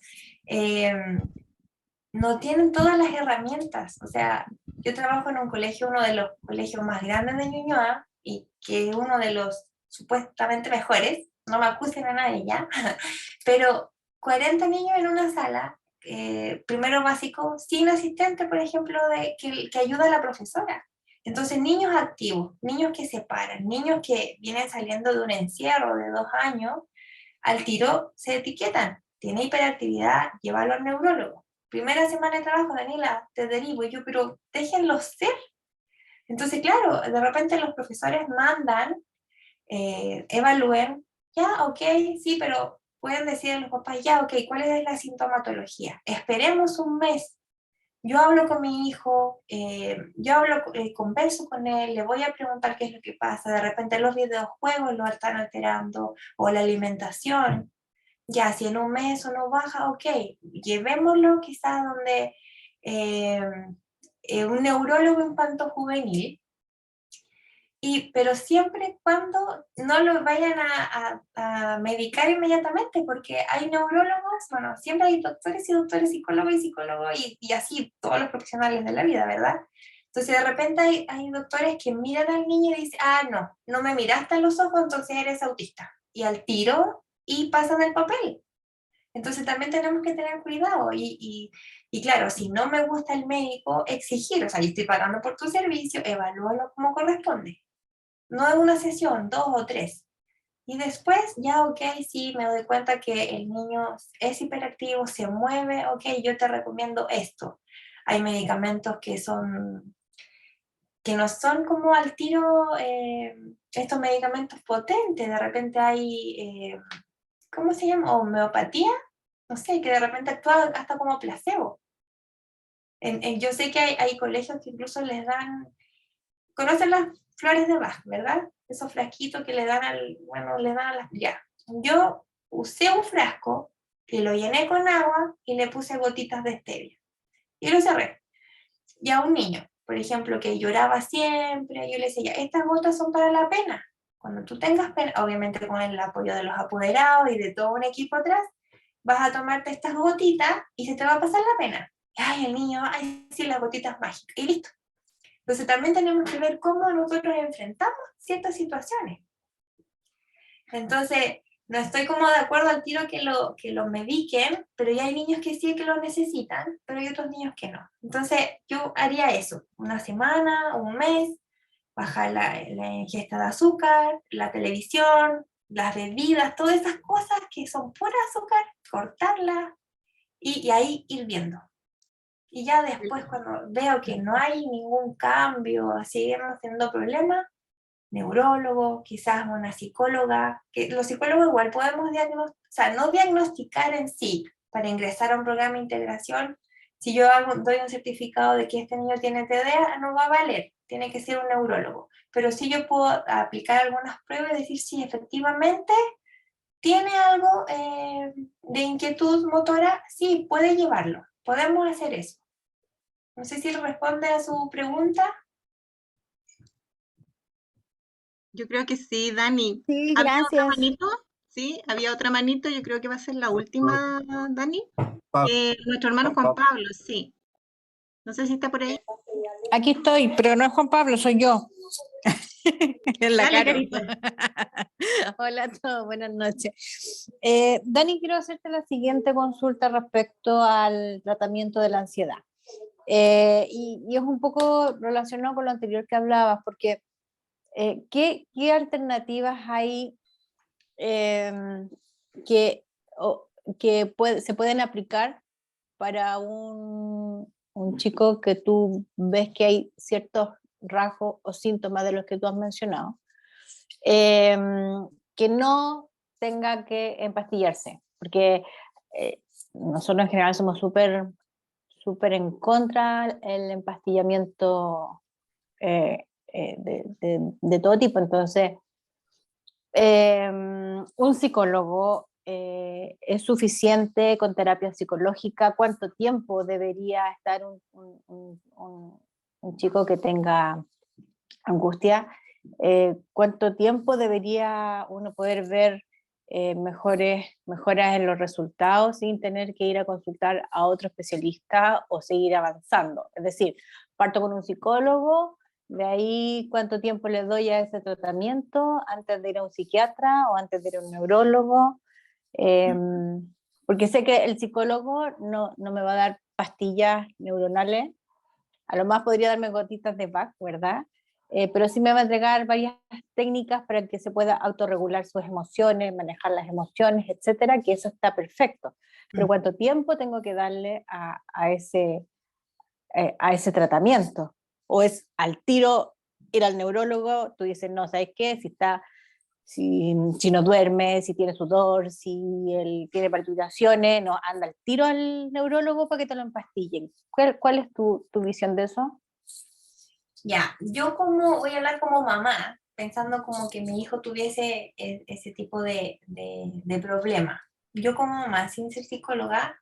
no tienen todas las herramientas. O sea, yo trabajo en un colegio, uno de los colegios más grandes de Ñuñoa, y que es uno de los supuestamente mejores, no me acusen a nadie ya, pero 40 niños en una sala, primero básico, sin asistente, por ejemplo, que ayuda a la profesora. Entonces, niños activos, niños que se paran, niños que vienen saliendo de un encierro de 2 años, al tiro se etiquetan. Tiene hiperactividad, llévalo al neurólogo. Primera semana de trabajo, Daniela, te derivo. Y yo, pero déjenlo ser. Entonces, claro, de repente los profesores mandan, evalúen, ya, ok, sí, pero pueden decir a los papás, ya, ok, ¿cuál es la sintomatología? Esperemos un mes. Yo hablo con mi hijo, converso con él, le voy a preguntar qué es lo que pasa. De repente los videojuegos lo están alterando, o la alimentación. Ya, si en un mes o no baja, ok, llevémoslo quizás donde un neurólogo infanto-juvenil, pero siempre cuando no lo vayan a medicar inmediatamente, porque hay neurólogos, bueno, siempre hay doctores, psicólogos y psicólogos, y así todos los profesionales de la vida, ¿verdad? Entonces de repente hay doctores que miran al niño y dicen, no me miraste a los ojos, entonces eres autista. Y al tiro, y pasan el papel. Entonces también tenemos que tener cuidado y claro, si no me gusta el médico, exigir, o sea, yo estoy pagando por tu servicio, evalúalo como corresponde. No en una sesión, 2 o 3. Y después ya, ok, sí, me doy cuenta que el niño es hiperactivo, se mueve, ok, yo te recomiendo esto. Hay medicamentos que no son como al tiro estos medicamentos potentes, de repente hay, ¿cómo se llama? Homeopatía, no sé, que de repente actúa hasta como placebo. Yo sé que hay colegios que incluso les dan, conocen las flores de Bach, ¿verdad? Esos frasquitos que le dan a las, ya. Yo usé un frasco y lo llené con agua y le puse gotitas de stevia. Y lo cerré. Y a un niño, por ejemplo, que lloraba siempre, yo le decía, estas gotas son para la pena. Cuando tú tengas pena, obviamente con el apoyo de los apoderados y de todo un equipo atrás, vas a tomarte estas gotitas y se te va a pasar la pena. Ay, el niño, ay, sí, las gotitas mágicas, y listo. Entonces también tenemos que ver cómo nosotros enfrentamos ciertas situaciones. Entonces, no estoy como de acuerdo al tiro que lo mediquen, pero ya hay niños que sí que lo necesitan, pero hay otros niños que no. Entonces, yo haría eso, una semana, un mes, bajar la ingesta de azúcar, la televisión, las bebidas, todas esas cosas que son pura azúcar, cortarlas y ahí ir viendo. Y ya después, cuando veo que no hay ningún cambio, seguimos teniendo problemas, neurólogo, quizás una psicóloga, que los psicólogos igual podemos no diagnosticar en sí para ingresar a un programa de integración. Si yo doy un certificado de que este niño tiene TDA, no va a valer, tiene que ser un neurólogo. Pero sí yo puedo aplicar algunas pruebas y decir si efectivamente tiene algo de inquietud motora, sí, puede llevarlo, podemos hacer eso. No sé si responde a su pregunta. Yo creo que sí, Dani. Sí, ¿Había otra gracias. manito? Sí, había otra manito, yo creo que va a ser la última, Dani. Nuestro hermano Juan Pablo, sí. No sé si está por ahí. Aquí estoy, pero no es Juan Pablo, soy yo. En la Dale, Caro. Carita. Hola a todos, buenas noches. Dani, quiero hacerte la siguiente consulta respecto al tratamiento de la ansiedad. Y es un poco relacionado con lo anterior que hablabas, porque ¿qué alternativas hay que se pueden aplicar para un chico que tú ves que hay ciertos rasgos o síntomas de los que tú has mencionado, que no tenga que empastillarse? Porque nosotros en general somos súper en contra del empastillamiento de todo tipo. Entonces, un psicólogo es suficiente con terapia psicológica. ¿Cuánto tiempo debería estar un chico que tenga angustia? ¿Cuánto tiempo debería uno poder ver mejoras en los resultados sin tener que ir a consultar a otro especialista o seguir avanzando? Es decir, parto con un psicólogo, de ahí cuánto tiempo le doy a ese tratamiento antes de ir a un psiquiatra o antes de ir a un neurólogo, porque sé que el psicólogo no me va a dar pastillas neuronales, a lo más podría darme gotitas de Bach, ¿verdad? Pero sí me va a entregar varias técnicas para que se pueda autorregular sus emociones, manejar las emociones, etcétera, que eso está perfecto. Pero ¿cuánto tiempo tengo que darle a ese tratamiento? ¿O es al tiro ir al neurólogo? Tú dices, no, ¿sabes qué? Si no duerme, si tiene sudor, si él tiene palpitaciones, no, anda al tiro al neurólogo para que te lo empastillen. ¿Cuál es tu visión de eso? Ya, yo voy a hablar como mamá, pensando como que mi hijo tuviese ese tipo de problema. Yo como mamá, sin ser psicóloga,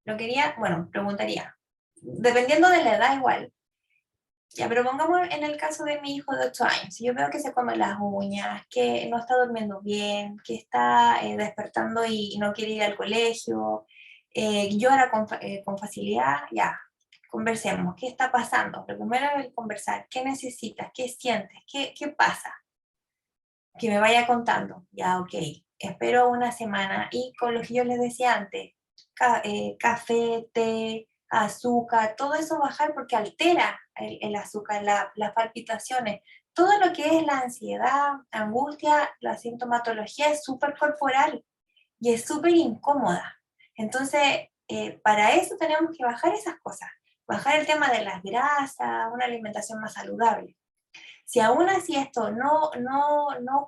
preguntaría, dependiendo de la edad igual. Ya, pero pongamos en el caso de mi hijo de 8 años. Si yo veo que se come las uñas, que no está durmiendo bien, que está despertando y no quiere ir al colegio, llora con facilidad, ya, conversemos. ¿Qué está pasando? Lo primero es conversar. ¿Qué necesitas? ¿Qué sientes? ¿Qué pasa? Que me vaya contando. Ya, ok. Espero una semana y con lo que yo les decía antes, café, té, azúcar, todo eso bajar porque altera el azúcar, las palpitaciones, todo lo que es la ansiedad, angustia, la sintomatología es súper corporal y es súper incómoda. Entonces, para eso tenemos que bajar esas cosas, bajar el tema de las grasas, una alimentación más saludable. Si aún así esto no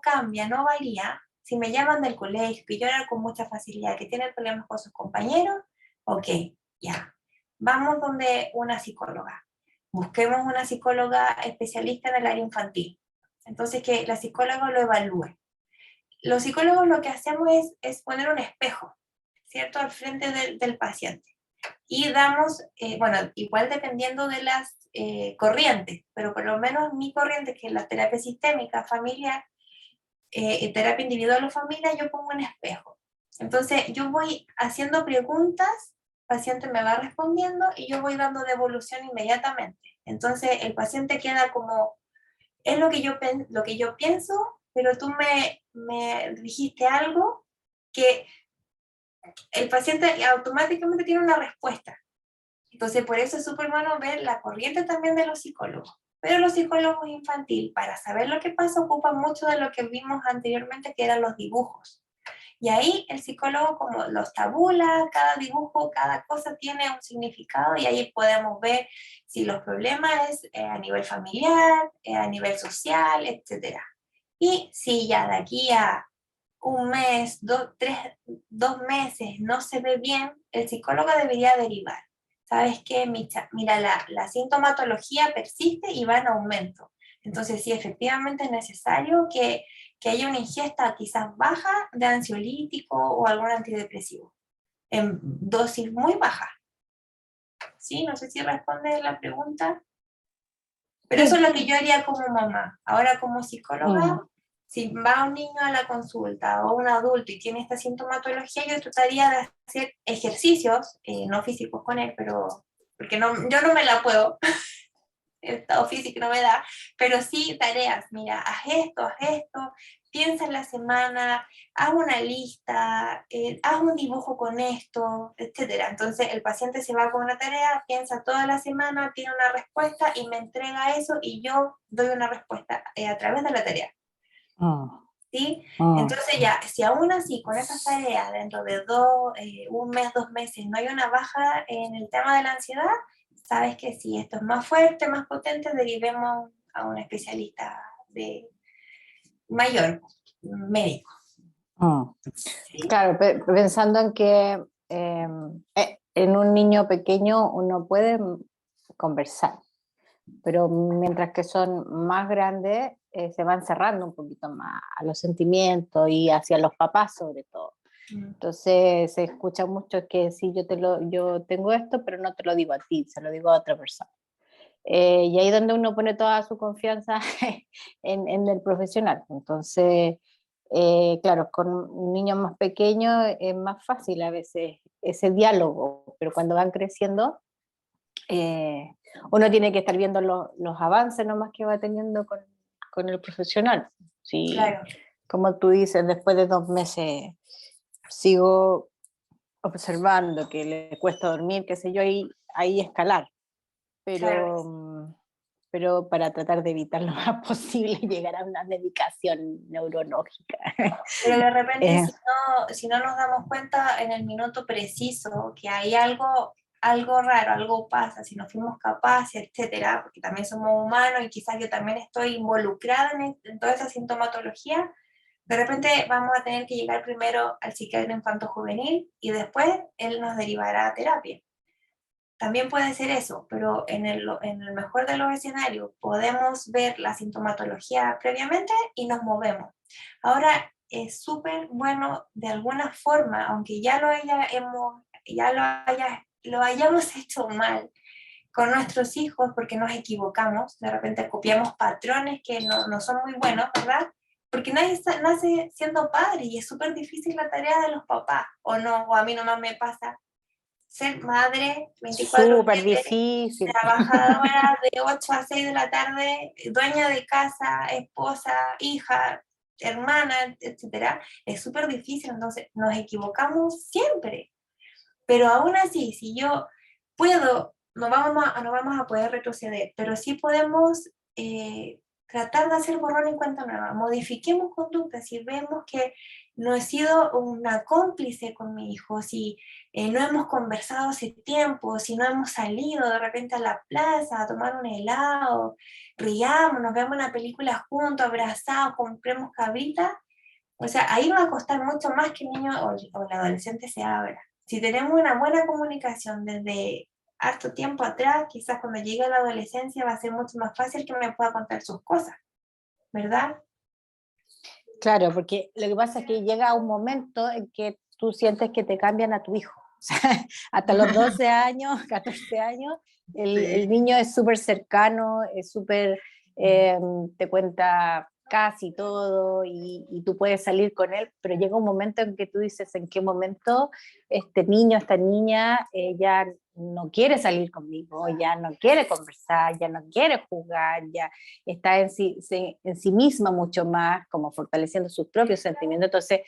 cambia, no varía, si me llaman del colegio, que lloran con mucha facilidad, que tienen problemas con sus compañeros, ok, ya, vamos donde una psicóloga. Busquemos una psicóloga especialista en el área infantil. Entonces, que la psicóloga lo evalúe. Los psicólogos lo que hacemos es poner un espejo, ¿cierto?, al frente del paciente. Y damos, igual dependiendo de las corrientes, pero por lo menos mi corriente, que es la terapia sistémica familiar, terapia individual o familia, yo pongo un espejo. Entonces yo voy haciendo preguntas, el paciente me va respondiendo y yo voy dando devolución inmediatamente. Entonces el paciente queda como, es lo que yo pienso, pero tú me dijiste algo que el paciente automáticamente tiene una respuesta. Entonces por eso es súper bueno ver la corriente también de los psicólogos. Pero los psicólogos infantiles, para saber lo que pasa, ocupan mucho de lo que vimos anteriormente, que eran los dibujos. Y ahí el psicólogo como los tabula, cada dibujo, cada cosa tiene un significado y ahí podemos ver si los problemas es a nivel familiar, a nivel social, etc. Y si ya de aquí a un mes, 2 meses no se ve bien, el psicólogo debería derivar. ¿Sabes qué? Mira, la sintomatología persiste y va en aumento. Entonces, sí, efectivamente es necesario que haya una ingesta quizás baja de ansiolítico o algún antidepresivo, en dosis muy baja. ¿Sí? No sé si responde la pregunta. Pero eso es lo que yo haría como mamá. Ahora como psicóloga, si va un niño a la consulta o un adulto y tiene esta sintomatología, yo trataría de hacer ejercicios, no físicos con él, pero porque yo no me la puedo, el estado físico no me da, pero sí tareas, mira, haz esto, piensa en la semana, haz una lista, haz un dibujo con esto, etc. Entonces el paciente se va con una tarea, piensa toda la semana, tiene una respuesta y me entrega eso y yo doy una respuesta a través de la tarea. ¿Sí? Entonces ya, si aún así con esas tareas dentro de un mes, 2 meses no hay una baja en el tema de la ansiedad, sabes que si esto es más fuerte, más potente, derivemos a un especialista mayor, médico. ¿Sí? Claro, pensando en que en un niño pequeño uno puede conversar, pero mientras que son más grandes se van cerrando un poquito más a los sentimientos y hacia los papás sobre todo. Entonces se escucha mucho que sí, yo tengo esto, pero no te lo digo a ti, se lo digo a otra persona. Y ahí es donde uno pone toda su confianza en el profesional. Entonces, claro, con niños más pequeños es más fácil a veces ese diálogo, pero cuando van creciendo, uno tiene que estar viendo los avances nomás que va teniendo con el profesional. Sí, claro. Como tú dices, después de 2 meses sigo observando que le cuesta dormir, qué sé yo, ahí escalar. Pero para tratar de evitar lo más posible llegar a una medicación neurológica. Pero de repente si no nos damos cuenta en el minuto preciso que hay algo raro, algo pasa, si no fuimos capaces, etcétera, porque también somos humanos y quizás yo también estoy involucrada en toda esa sintomatología, de repente vamos a tener que llegar primero al psiquiatra infanto-juvenil y después él nos derivará a terapia. También puede ser eso, pero en el mejor de los escenarios podemos ver la sintomatología previamente y nos movemos. Ahora es súper bueno de alguna forma, aunque ya lo hayamos hecho mal con nuestros hijos porque nos equivocamos, de repente copiamos patrones que no son muy buenos, ¿verdad? Porque nadie nace siendo padre y es súper difícil la tarea de los papás, o no, o a mí nomás me pasa. Ser madre, 24/7, súper difícil. Trabajadora de 8 a 6 de la tarde, dueña de casa, esposa, hija, hermana, etcétera, es súper difícil, entonces nos equivocamos siempre. Pero aún así, si yo puedo, no vamos a poder retroceder, pero sí podemos tratar de hacer borrón y cuenta nueva. Modifiquemos conductas si vemos que no he sido una cómplice con mi hijo, si no hemos conversado hace tiempo, si no hemos salido de repente a la plaza a tomar un helado, riamos, nos veamos una película juntos, abrazados, compremos cabritas. O sea, ahí va a costar mucho más que el niño o el adolescente se abra. Si tenemos una buena comunicación desde harto tiempo atrás, quizás cuando llegue a la adolescencia va a ser mucho más fácil que me pueda contar sus cosas, ¿verdad? Claro, porque lo que pasa es que llega un momento en que tú sientes que te cambian a tu hijo. sea, hasta los 12 años, 14 años, el niño es súper cercano, es súper, te cuenta casi todo y tú puedes salir con él, pero llega un momento en que tú dices en qué momento este niño, esta niña ya no quiere salir conmigo, ya no quiere conversar, ya no quiere jugar, ya está en sí misma mucho más, como fortaleciendo sus propios sentimientos. Entonces,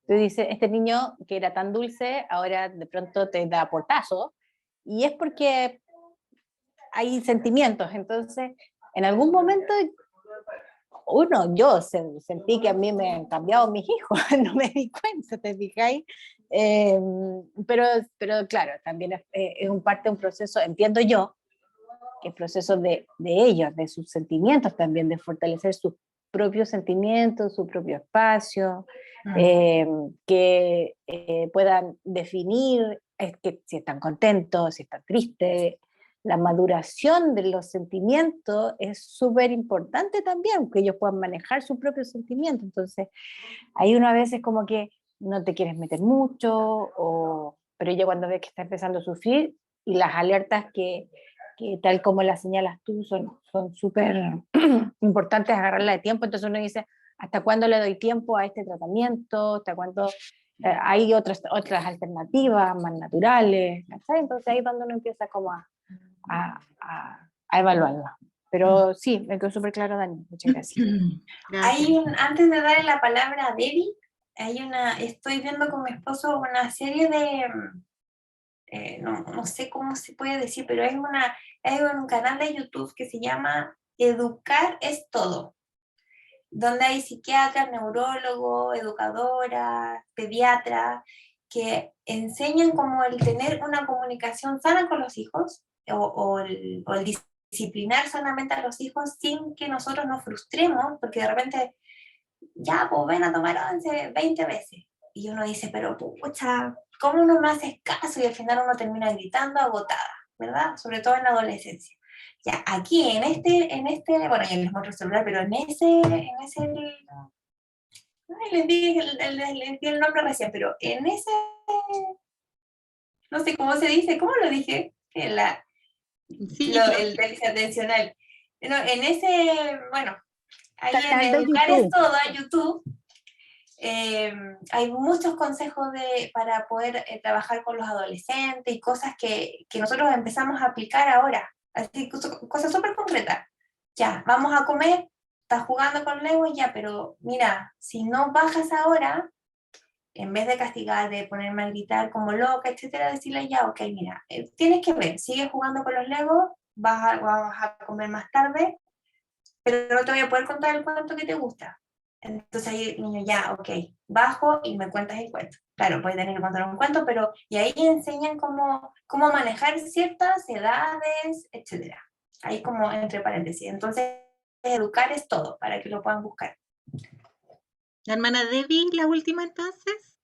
tú dices, este niño que era tan dulce, ahora de pronto te da portazo, y es porque hay sentimientos. Entonces, en algún momento, yo sentí que a mí me han cambiado mis hijos, no me di cuenta, ¿te fijáis? Pero claro, también es un parte de un proceso, entiendo yo, que es proceso de ellos, de sus sentimientos también, de fortalecer sus propios sentimientos, su propio espacio, que puedan definir que si están contentos, si están tristes. La maduración de los sentimientos es súper importante también, que ellos puedan manejar sus propios sentimientos. Entonces, ahí uno a veces como que no te quieres meter mucho, pero ya cuando ves que está empezando a sufrir, y las alertas que tal como las señalas tú, son súper importantes agarrarla de tiempo. Entonces uno dice, ¿hasta cuándo le doy tiempo a este tratamiento? ¿Hasta cuándo hay otras alternativas más naturales? ¿Sabes? Entonces ahí es donde uno empieza como a evaluarla. Pero sí, me quedó súper claro, Dani. Muchas gracias. Antes de darle la palabra a Debbie, estoy viendo con mi esposo una serie de... no sé cómo se puede decir, pero es un canal de YouTube que se llama Educar es Todo, donde hay psiquiatras, neurólogos, educadoras, pediatras, que enseñan cómo el tener una comunicación sana con los hijos, o el disciplinar sanamente a los hijos sin que nosotros nos frustremos, porque de repente, ya, pues ven a tomar 11, 20 veces. Y uno dice, pero pucha, ¿cómo no me haces caso? Y al final uno termina gritando agotada, ¿verdad? Sobre todo en la adolescencia. Ya, aquí, en este, bueno, ya les muestro el celular, pero les di el nombre recién, pero en ese, no sé cómo se dice, ¿cómo lo dije? El déficit atencional. No, en ese, bueno, ahí en Educar es Todo, en YouTube, hay muchos consejos para poder trabajar con los adolescentes y cosas que nosotros empezamos a aplicar ahora, así cosas súper concretas. Ya, vamos a comer, estás jugando con Lego, ya, pero mira, si no bajas ahora, en vez de castigar, de ponerme a gritar como loca, etcétera, decirle ya, ok, mira, tienes que ver, sigue jugando con los Legos, vas a comer más tarde, pero no te voy a poder contar el cuento que te gusta. Entonces ahí el niño, ya, ok, bajo y me cuentas el cuento. Claro, puedes tener que contar un cuento, pero y ahí enseñan cómo manejar ciertas edades, etcétera. Ahí como entre paréntesis. Entonces, Educar es Todo, para que lo puedan buscar. La hermana Debbie, la última entonces.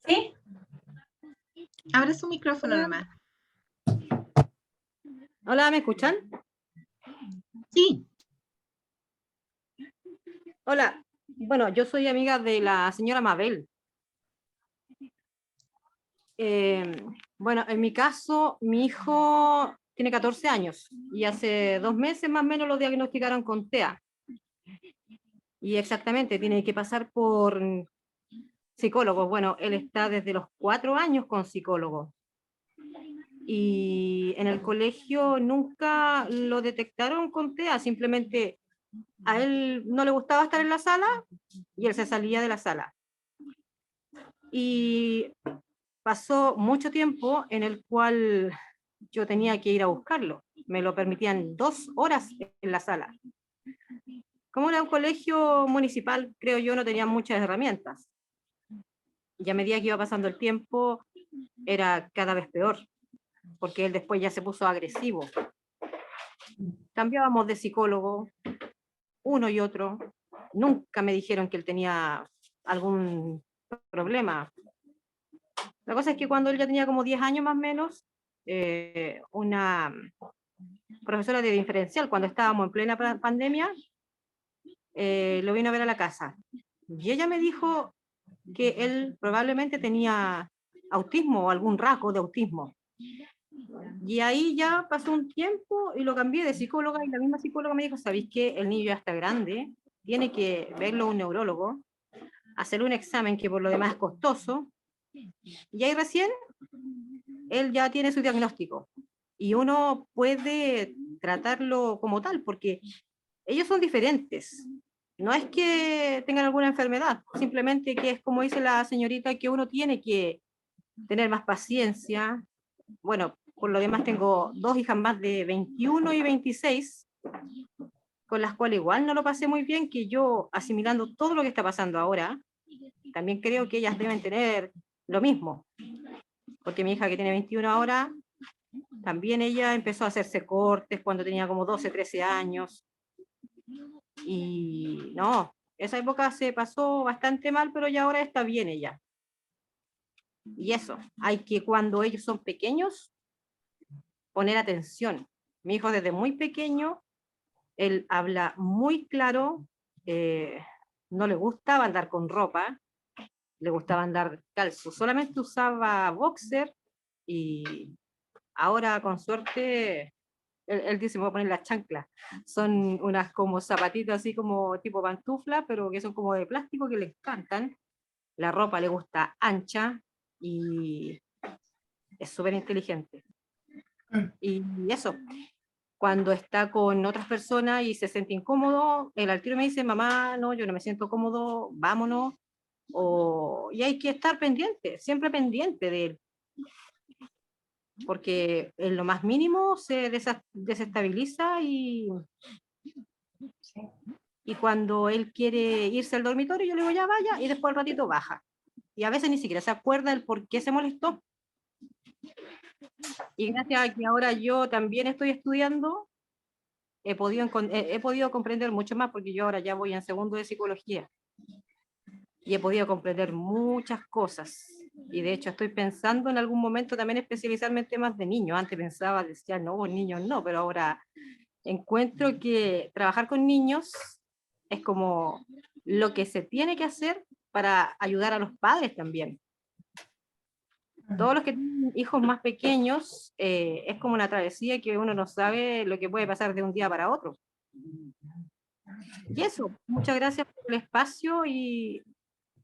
¿Sí? Abre su micrófono nomás. Hola, ¿me escuchan? Sí. Hola, bueno, yo soy amiga de la señora Mabel. Bueno, en mi caso, mi hijo tiene 14 años y hace 2 meses más o menos lo diagnosticaron con TEA. Y exactamente, tiene que pasar por psicólogos. Bueno, él está desde los 4 años con psicólogos. Y en el colegio nunca lo detectaron con TEA, simplemente a él no le gustaba estar en la sala y él se salía de la sala. Y pasó mucho tiempo en el cual yo tenía que ir a buscarlo. Me lo permitían 2 horas en la sala. Como era un colegio municipal, creo yo, no tenía muchas herramientas. Y a medida que iba pasando el tiempo, era cada vez peor, porque él después ya se puso agresivo. Cambiábamos de psicólogo, uno y otro. Nunca me dijeron que él tenía algún problema. La cosa es que cuando él ya tenía como 10 años más o menos, una profesora de diferencial, cuando estábamos en plena pandemia, lo vino a ver a la casa. Y ella me dijo que él probablemente tenía autismo o algún rasgo de autismo. Y ahí ya pasó un tiempo y lo cambié de psicóloga y la misma psicóloga me dijo, ¿sabéis que el niño ya está grande? Tiene que verlo un neurólogo, hacerle un examen que por lo demás es costoso, y ahí recién él ya tiene su diagnóstico. Y uno puede tratarlo como tal, porque ellos son diferentes. No es que tengan alguna enfermedad, simplemente que es como dice la señorita, que uno tiene que tener más paciencia. Bueno, por lo demás tengo 2 hijas más de 21 y 26, con las cuales igual no lo pasé muy bien, que yo asimilando todo lo que está pasando ahora, también creo que ellas deben tener lo mismo, porque mi hija que tiene 21 ahora, también ella empezó a hacerse cortes cuando tenía como 12, 13 años, y no, esa época se pasó bastante mal, pero ya ahora está bien ella. Y eso, hay que cuando ellos son pequeños, poner atención. Mi hijo desde muy pequeño, él habla muy claro, no le gustaba andar con ropa, le gustaba andar calzo, solamente usaba boxer y ahora con suerte, él dice, me voy a poner las chanclas, son unas como zapatitas así como tipo pantufla, pero que son como de plástico que le encantan, la ropa le gusta ancha y es súper inteligente. Y eso, cuando está con otras personas y se siente incómodo, el al tiro me dice, mamá, no, yo no me siento cómodo, vámonos, y hay que estar pendiente, siempre pendiente de él, porque en lo más mínimo se desestabiliza y cuando él quiere irse al dormitorio, yo le digo, ya vaya, y después al ratito baja. Y a veces ni siquiera se acuerda del por qué se molestó. Y gracias a que ahora yo también estoy estudiando, he podido comprender mucho más, porque yo ahora ya voy en segundo de psicología. Y he podido comprender muchas cosas. Y de hecho estoy pensando en algún momento también especializarme en temas de niños. Antes pensaba, decía, no, niños no, pero ahora encuentro que trabajar con niños es como lo que se tiene que hacer para ayudar a los padres también. Todos los que tienen hijos más pequeños, es como una travesía que uno no sabe lo que puede pasar de un día para otro. Y eso, muchas gracias por el espacio y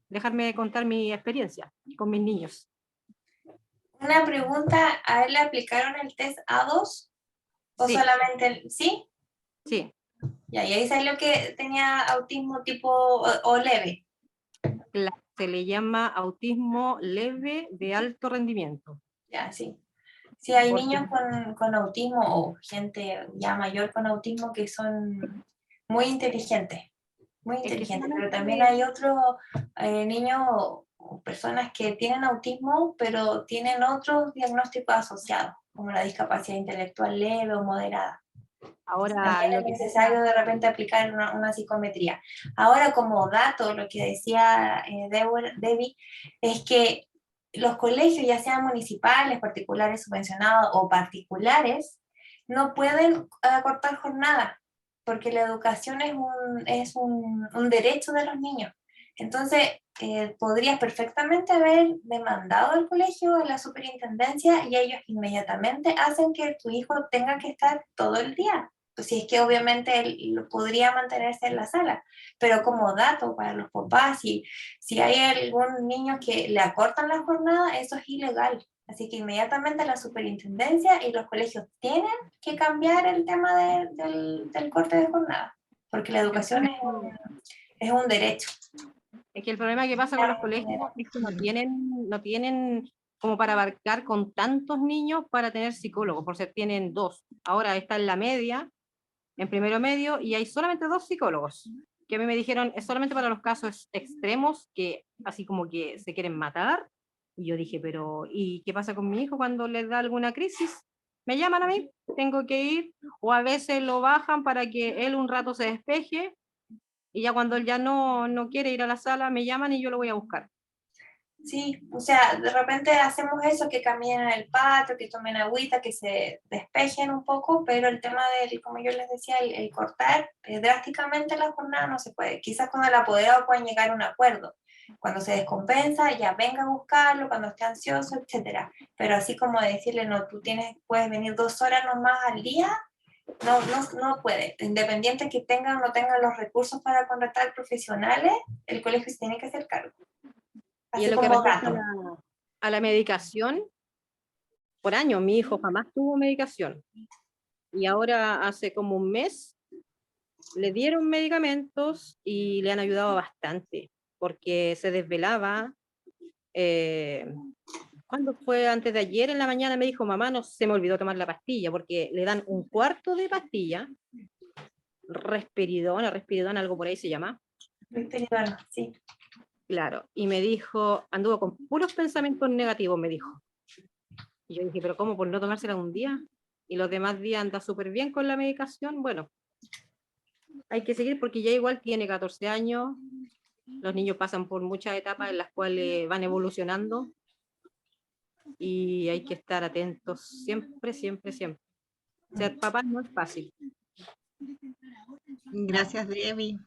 dejarme contar mi experiencia con mis niños. Una pregunta, ¿a él le aplicaron el test A2? ¿O sí. solamente el sí? Sí. Ya, y ahí salió que tenía autismo tipo o leve. Se le llama autismo leve de alto rendimiento. Ya, sí. Sí, hay Porque niños con autismo o gente ya mayor con autismo que son muy inteligentes, pero también hay otros niños o personas que tienen autismo, pero tienen otros diagnósticos asociados, como la discapacidad intelectual leve o moderada. Ahora también es necesario de repente aplicar una psicometría. Ahora, como dato, lo que decía Debbie, es que los colegios, ya sean municipales, particulares subvencionados o particulares, no pueden cortar jornada, porque la educación es un derecho de los niños. Entonces, podrías perfectamente haber demandado al colegio, a la superintendencia, y ellos inmediatamente hacen que tu hijo tenga que estar todo el día. Pues si es que obviamente él podría mantenerse en la sala, pero como dato para los papás, si hay algún niño que le acortan la jornada, eso es ilegal. Así que inmediatamente la superintendencia y los colegios tienen que cambiar el tema del corte de jornada, porque la educación es un derecho. Es que el problema que pasa con los colegios es que no tienen como para abarcar con tantos niños para tener psicólogos, por ser tienen 2. Ahora está en la media, en primero medio, y hay solamente 2 psicólogos, que a mí me dijeron es solamente para los casos extremos, que así como que se quieren matar, y yo dije, pero ¿y qué pasa con mi hijo cuando les da alguna crisis? Me llaman a mí, tengo que ir, o a veces lo bajan para que él un rato se despeje, y ya cuando él ya no quiere ir a la sala, me llaman y yo lo voy a buscar. Sí, o sea, de repente hacemos eso, que caminen el patio, que tomen agüita, que se despejen un poco, pero el tema del, como yo les decía, el cortar drásticamente la jornada no se puede. Quizás con el apoderado pueden llegar a un acuerdo, Cuando se descompensa, ya venga a buscarlo, cuando esté ansioso, etc. Pero así como decirle, no, puedes venir 2 horas nomás al día, no puede. Independiente que tengan o no tengan los recursos para contratar profesionales, el colegio se tiene que hacer cargo. Y Así en lo que como respecta gato. a la medicación, por años mi hijo jamás tuvo medicación. Y ahora hace como un mes le dieron medicamentos y le han ayudado bastante, porque se desvelaba. Cuando fue antes de ayer en la mañana me dijo, mamá, no se me olvidó tomar la pastilla, porque le dan un cuarto de pastilla, Respiridona, algo por ahí se llama. Risperidona, sí. Claro, y me dijo, anduvo con puros pensamientos negativos, me dijo. Y yo dije, pero ¿cómo? ¿Por no tomársela un día? Y los demás días anda súper bien con la medicación. Bueno, hay que seguir porque ya igual tiene 14 años, los niños pasan por muchas etapas en las cuales van evolucionando y hay que estar atentos siempre, siempre, siempre. Ser papá no es fácil. Gracias, Debbie.